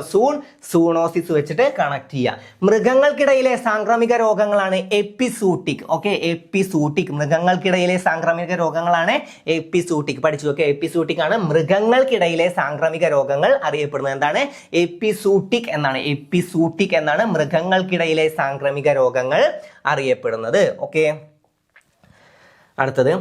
സൂണോസിസ് വെച്ചിട്ട് കണക്ട് ചെയ്യാം. മൃഗങ്ങൾക്കിടയിലെ സാംക്രമിക രോഗങ്ങളാണ് എപ്പിസൂട്ടിക്. ഓക്കെ, എപ്പിസൂട്ടിക് മൃഗങ്ങൾക്കിടയിലെ സാംക്രമിക രോഗങ്ങളാണ് എപ്പിസൂട്ടിക്. പഠിച്ചു. ഓക്കെ, എപ്പിസൂട്ടിക് ആണ് മൃഗങ്ങൾക്കിടയിലെ സാംക്രമിക രോഗങ്ങൾ അറിയപ്പെടുന്നത്. എന്താണ്? എപ്പിസൂട്ടിക് എന്നാണ് മൃഗങ്ങൾക്കിടയിലെ സാംക്രമിക രോഗങ്ങൾ അറിയപ്പെടുന്നത്. ഓക്കെ, അടുത്തത്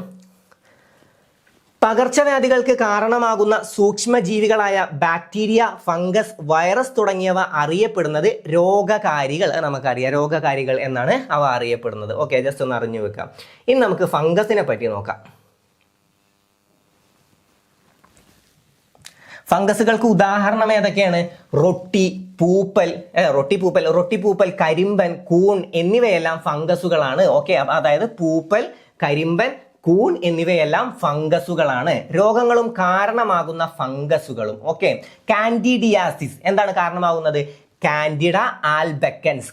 പകർച്ചവ്യാധികൾക്ക് കാരണമാകുന്ന സൂക്ഷ്മജീവികളായ ബാക്ടീരിയ, ഫംഗസ്, വൈറസ് തുടങ്ങിയവ അറിയപ്പെടുന്നത് രോഗകാരികൾ. നമുക്കറിയാം, രോഗകാരികൾ എന്നാണ് അവ അറിയപ്പെടുന്നത്. ഓക്കെ, ജസ്റ്റ് ഒന്ന് അറിഞ്ഞു വെക്കാം. ഇനി നമുക്ക് ഫംഗസിനെ പറ്റി നോക്കാം. ഫംഗസുകൾക്ക് ഉദാഹരണം ഏതൊക്കെയാണ്? റൊട്ടി പൂപ്പൽ, കരിമ്പൻ, കൂൺ എന്നിവയെല്ലാം ഫംഗസുകളാണ്. ഓക്കെ, അതായത് പൂപ്പൽ, കരിമ്പൻ, കൂൺ എന്നിവയെല്ലാം ഫംഗസുകളാണ്, രോഗങ്ങളും കാരണമാകുന്ന ഫംഗസുകളും. ഓക്കെ, കാൻഡിഡിയാസിസ് എന്താണ് കാരണമാകുന്നത്? കാൻഡിഡ ആൽബക്കൻസ്.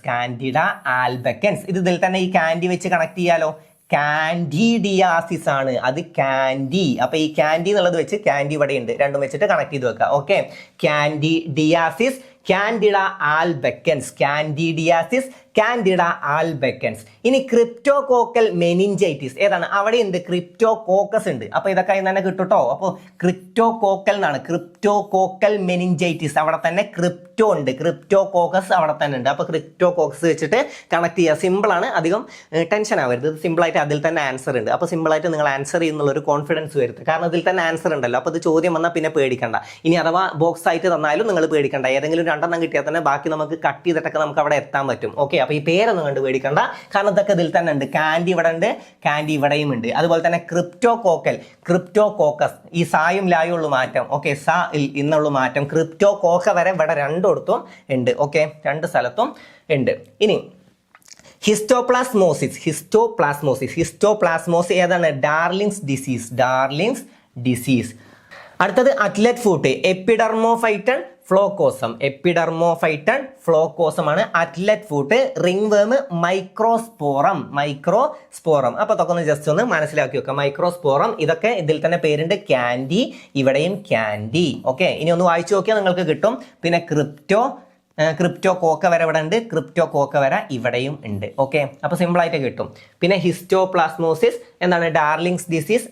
ഇതിൽ തന്നെ ഈ കാൻഡി വെച്ച് കണക്ട് ചെയ്യാലോ. കാൻഡിഡിയാസിസ് ആണ് അത്, കാൻഡി. അപ്പൊ ഈ കാൻഡി എന്നുള്ളത് വെച്ച് കാൻഡി ഇവിടെ ഉണ്ട്, രണ്ടും വെച്ചിട്ട് കണക്ട് ചെയ്ത് വെക്കുക. Okay, candidiasis candida albicans, candidiasis candida albicans. ഇനി ക്രിപ്റ്റോകോക്കൽ മെനിഞ്ചൈറ്റിസ് ഏതാണ്? അവിടെ ഉണ്ട് ക്രിപ്റ്റോകോക്കസ് ഉണ്ട്. അപ്പൊ ഇതൊക്കെ അതിന് തന്നെ കിട്ടുട്ടോ. അപ്പോൾ ക്രിപ്റ്റോകോക്കൽ എന്നാണ്, ക്രിപ്റ്റോകോക്കൽ മെനിഞ്ചൈറ്റിസ് അവിടെ തന്നെ ക്രിപ്റ്റോ ഉണ്ട്, ക്രിപ്റ്റോകോക്കസ് അവിടെ തന്നെ ഉണ്ട്. അപ്പൊ ക്രിപ്റ്റോകോക്കസ് വെച്ചിട്ട് കണക്ട് ചെയ്യുക. സിമ്പിൾ ആണ്, അധികം ടെൻഷൻ ആവരുത്. സിമ്പിൾ ആയിട്ട് അതിൽ തന്നെ ആൻസർ ഉണ്ട്. അപ്പോൾ സിമ്പിൾ ആയിട്ട് നിങ്ങൾ ആൻസർ ചെയ്യുന്നുള്ള ഒരു കോൺഫിഡൻസ് വരുത്തുക. കാരണം ഇതിൽ തന്നെ ആൻസർ ഉണ്ടല്ലോ. അപ്പോൾ ഇത് ചോദ്യം വന്നാൽ പിന്നെ പേടിക്കണ്ട. ഇനി അഥവാ ബോക്സ് ആയിട്ട് തന്നാലും നിങ്ങൾ പേടിക്കണ്ട. ഏതെങ്കിലും രണ്ടെണ്ണം കിട്ടിയാൽ തന്നെ ബാക്കി നമുക്ക് കട്ട് ചെയ്തിട്ടൊക്കെ നമുക്ക് അവിടെ എത്താൻ പറ്റും. ഓക്കെ, അപ്പോൾ ഈ പേരൊന്നും കണ്ട് പേടിക്കണ്ട. കാരണം ഇതൊക്കെ ഇതിൽ തന്നെ ഉണ്ട്. കാൻഡി ഇവിടെ ഉണ്ട്, കാൻഡി ഇവിടെയും ഉണ്ട്. അതുപോലെ തന്നെ ക്രിപ്റ്റോകോക്കൽ, ക്രിപ്റ്റോകോക്കസ്, ഈ സായും ലായും ഉള്ള മാറ്റം. ഓക്കെ, സാ ഇന്നുള്ള മാറ്റം. ക്രിപ്റ്റോകോക്ക വരെ ഇവിടെ രണ്ടിടത്തും ഉണ്ട്. ഓക്കെ, രണ്ട് സ്ഥലത്തും ഉണ്ട്. ഇനി ഹിസ്റ്റോപ്ലാസ്മോസിസ്, ഹിസ്റ്റോപ്ലാസ്മോസിസ്, ഹിസ്റ്റോപ്ലാസ്മോസിസ് ഏതാണ്? Darlings disease, darlings disease. അടുത്തത് അത്ലറ്റ് ഫൂട്ട്, എപ്പിഡർമോഫൈറ്റൺ ഫ്ലോക്കോസം, എപ്പിഡർമോഫൈറ്റൺ ഫ്ലോക്കോസം ആണ് അത്ലറ്റ് ഫൂട്ട്. റിംഗ് വേം മൈക്രോസ്പോറം, മൈക്രോസ്പോറം. അപ്പൊ അതൊക്കെ ഒന്ന് ജസ്റ്റ് ഒന്ന് മനസ്സിലാക്കി വെക്കാം. മൈക്രോസ്പോറം, ഇതൊക്കെ ഇതിൽ തന്നെ പേരുണ്ട്. കാൻഡി, ഇവിടെയും കാൻഡി. ഓക്കെ, ഇനി ഒന്ന് വായിച്ചു നോക്കിയാൽ നിങ്ങൾക്ക് കിട്ടും. പിന്നെ ക്രിപ്റ്റോകോക്ക വരെ ഇവിടെ ഉണ്ട്, ക്രിപ്റ്റോകോക്ക വരെ ഇവിടെയും ഉണ്ട്. ഓക്കെ, അപ്പോൾ സിമ്പിൾ ആയിട്ട് കിട്ടും. പിന്നെ ഹിസ്റ്റോപ്ലാസ്മോസിസ് എന്താണ്? Darlings disease.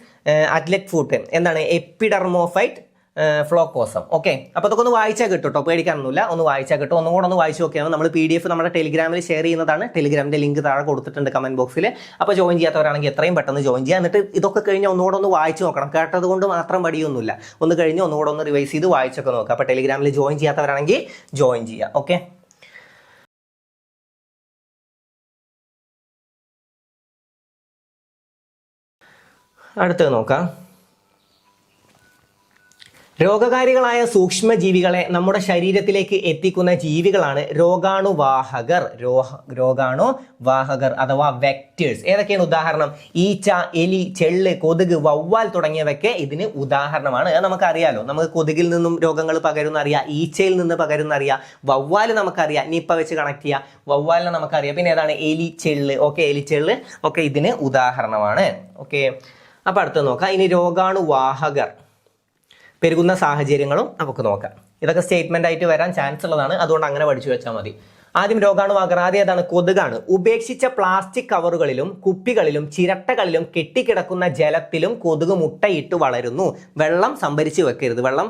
അത്ലറ്റ് ഫൂട്ട് എന്താണ്? എപ്പിഡർമോഫൈറ്റ് ഫ്ലോക്കോസം. ഓക്കെ, അപ്പോൾ അതൊക്കെ ഒന്ന് വായിച്ചാൽ കിട്ടും കേട്ടോ, പേടിക്കാനൊന്നുമില്ല. ഒന്ന് വായിച്ചാൽ കിട്ടും. ഒന്നും കൂടെ ഒന്ന് വായിച്ചു നോക്കിയാൽ നമ്മൾ PDF നമ്മുടെ ടെലിഗ്രാമിൽ ഷെയർ ചെയ്യുന്നതാണ്. ടെലിഗ്രാമിൻ്റെ ലിങ്ക് താഴെ കൊടുത്തിട്ടുണ്ട് കമന്റ് ബോക്സിൽ. അപ്പോൾ ജോയിൻ ചെയ്യാത്തവരാണെങ്കിൽ എത്രയും പെട്ടെന്ന് ജോയിൻ ചെയ്യുക. എന്നിട്ട് ഇതൊക്കെ കഴിഞ്ഞാൽ ഒന്നുകൂടെ ഒന്ന് വായിച്ചു നോക്കണം. കേട്ടത് കൊണ്ട് മാത്രം പഠിയൊന്നുമില്ല. ഒന്ന് കഴിഞ്ഞ് ഒന്നുകൂടെ ഒന്ന് റിവൈസ് ചെയ്ത് വായിച്ചൊക്കെ നോക്കുക. അപ്പോൾ ടെലിഗ്രാമിൽ ജോയിൻ ചെയ്യാത്തവരാണെങ്കിൽ ജോയിൻ ചെയ്യുക. ഓക്കെ, അടുത്തത് നോക്കാം. രോഗകാരികളായ സൂക്ഷ്മജീവികളെ നമ്മുടെ ശരീരത്തിലേക്ക് എത്തിക്കുന്ന ജീവികളാണ് രോഗാണുവാഹകർ, രോഗാണുവാഹകർ അഥവാ വെക്ടേഴ്സ്. ഏതൊക്കെയാണ് ഉദാഹരണം? ഈച്ച, എലി, ചെള്ള്, കൊതുക്, വവ്വാൽ തുടങ്ങിയവയൊക്കെ ഇതിന് ഉദാഹരണമാണ്. അത് നമുക്കറിയാലോ. നമുക്ക് കൊതുകിൽ നിന്നും രോഗങ്ങൾ പകരുന്ന അറിയാം, ഈച്ചയിൽ നിന്ന് പകരുന്ന അറിയാം, വവ്വാൽ നമുക്കറിയാം, നിപ്പ വെച്ച് കണക്ട് ചെയ്യാം, വവ്വാലിനെ നമുക്കറിയാം. പിന്നെ ഏതാണ്? എലി, ചെള്ള്. ഓക്കെ, എലി, ചെള്ള് ഒക്കെ ഇതിന് ഉദാഹരണമാണ്. ഓക്കെ, അപ്പൊ അടുത്ത് നോക്കാം. ഇനി രോഗാണുവാഹകർ പെരുകുന്ന സാഹചര്യങ്ങളും നമുക്ക് നോക്കാം. ഇതൊക്കെ സ്റ്റേറ്റ്മെന്റ് ആയിട്ട് വരാൻ ചാൻസ് ഉള്ളതാണ്, അതുകൊണ്ട് അങ്ങനെ പഠിച്ചു വെച്ചാൽ മതി. ആദ്യം രോഗാണുവാഹകർ. ആദ്യം ഏതാണ്? കൊതുകാണ്. ഉപേക്ഷിച്ച പ്ലാസ്റ്റിക് കവറുകളിലും കുപ്പികളിലും ചിരട്ടകളിലും കെട്ടിക്കിടക്കുന്ന ജലത്തിലും കൊതുക് മുട്ടയിട്ട് വളരുന്നു. വെള്ളം സംഭരിച്ച് വെക്കരുത്. വെള്ളം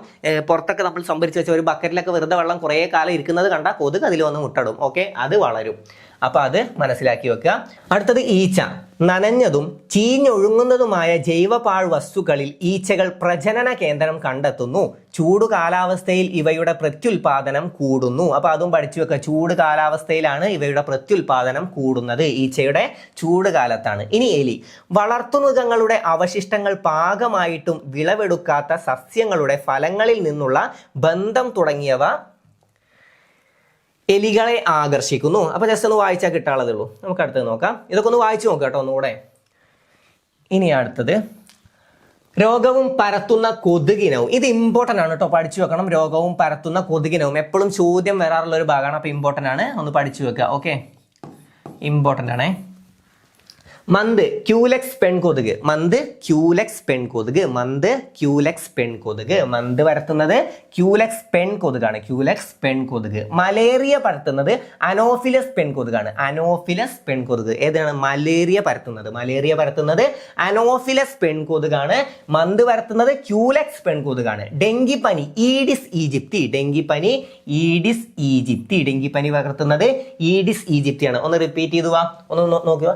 പുറത്തൊക്കെ നമ്മൾ സംഭരിച്ച് വെച്ച ഒരു ബക്കറ്റിലൊക്കെ വെറുതെ വെള്ളം കുറേ കാലം ഇരിക്കുന്നത് കണ്ടാൽ കൊതുക് അതിൽ വന്ന് മുട്ടടും. ഓക്കെ, അത് വളരും. അപ്പൊ അത് മനസ്സിലാക്കി വെക്കുക. അടുത്തത് ഈച്ച. നനഞ്ഞതും ചീഞ്ഞൊഴുങ്ങുന്നതുമായ ജൈവപാഴ് വസ്തുക്കളിൽ ഈച്ചകൾ പ്രജനന കേന്ദ്രം കണ്ടെത്തുന്നു. ചൂട് കാലാവസ്ഥയിൽ ഇവയുടെ പ്രത്യുൽപാദനം കൂടുന്നു. അപ്പൊ അതും പഠിച്ചു വെക്കുക. ചൂട് കാലാവസ്ഥയിലാണ് ഇവയുടെ പ്രത്യുൽപാദനം കൂടുന്നത്, ഈച്ചയുടെ ചൂട് കാലത്താണ്. ഇനി എലി. വളർത്തുമൃഗങ്ങളുടെ അവശിഷ്ടങ്ങൾ പാകമായിട്ടും വിളവെടുക്കാത്ത സസ്യങ്ങളുടെ ഫലങ്ങളിൽ നിന്നുള്ള ബന്ധം തുടങ്ങിയവ എലികളെ ആകർഷിക്കുന്നു. അപ്പൊ ജസ്റ്റ് ഒന്ന് വായിച്ചാൽ കിട്ടാനുള്ളതേ ഉള്ളൂ. നമുക്ക് അടുത്തത് നോക്കാം. ഇതൊക്കെ ഒന്ന് വായിച്ചു നോക്കാം കേട്ടോ ഒന്നുകൂടെ. ഇനി അടുത്തത് രോഗവും പരത്തുന്ന കൊതുകിനവും. ഇത് ഇമ്പോർട്ടൻ്റ് ആണ് കേട്ടോ, പഠിച്ചു വെക്കണം. രോഗവും പരത്തുന്ന കൊതുകിനവും എപ്പോഴും ചോദ്യം വരാറുള്ള ഒരു ഭാഗമാണ്. അപ്പൊ ഇമ്പോർട്ടൻ്റ് ആണ്, ഒന്ന് പഠിച്ചു വെക്കുക. ഓക്കെ, ഇമ്പോർട്ടൻ്റ് ആണേ. മന്ത്, ക്യൂലെക്സ് പെൺകൊതുക്. മന്ത്, ക്യൂലെക്സ് പെൺകൊതുക്. മന്ത്, ക്യൂലെക്സ് പെൺകൊതുക്. മന്ത് പരത്തുന്നത് ക്യൂലെക്സ് പെൺകൊതുകാണ്, ക്യൂലെക്സ് പെൺകൊതുക്. മലേറിയ പരത്തുന്നത് അനോഫിലസ് പെൺകൊതുകാണ്, അനോഫിലസ് പെൺകൊതുക്. ഏതാണ്? മലേറിയ പരത്തുന്നത്, മലേറിയ പരത്തുന്നത് അനോഫിലസ് പെൺകൊതുകാണ്. മന്ത് പരത്തുന്നത് ക്യൂലെക്സ് പെൺകൊതുകാണ്. ഡെങ്കിപ്പനി, ഈഡിസ് ഈജിപ്തി. ഡെങ്കിപ്പനി, ഈഡിസ് ഈജിപ്തി. ഡെങ്കിപ്പനി പകർത്തുന്നത് ഈഡിസ് ഈജിപ്തി ആണ്. ഒന്ന് റിപ്പീറ്റ് ചെയ്തു വാ, ഒന്ന് നോക്കുക.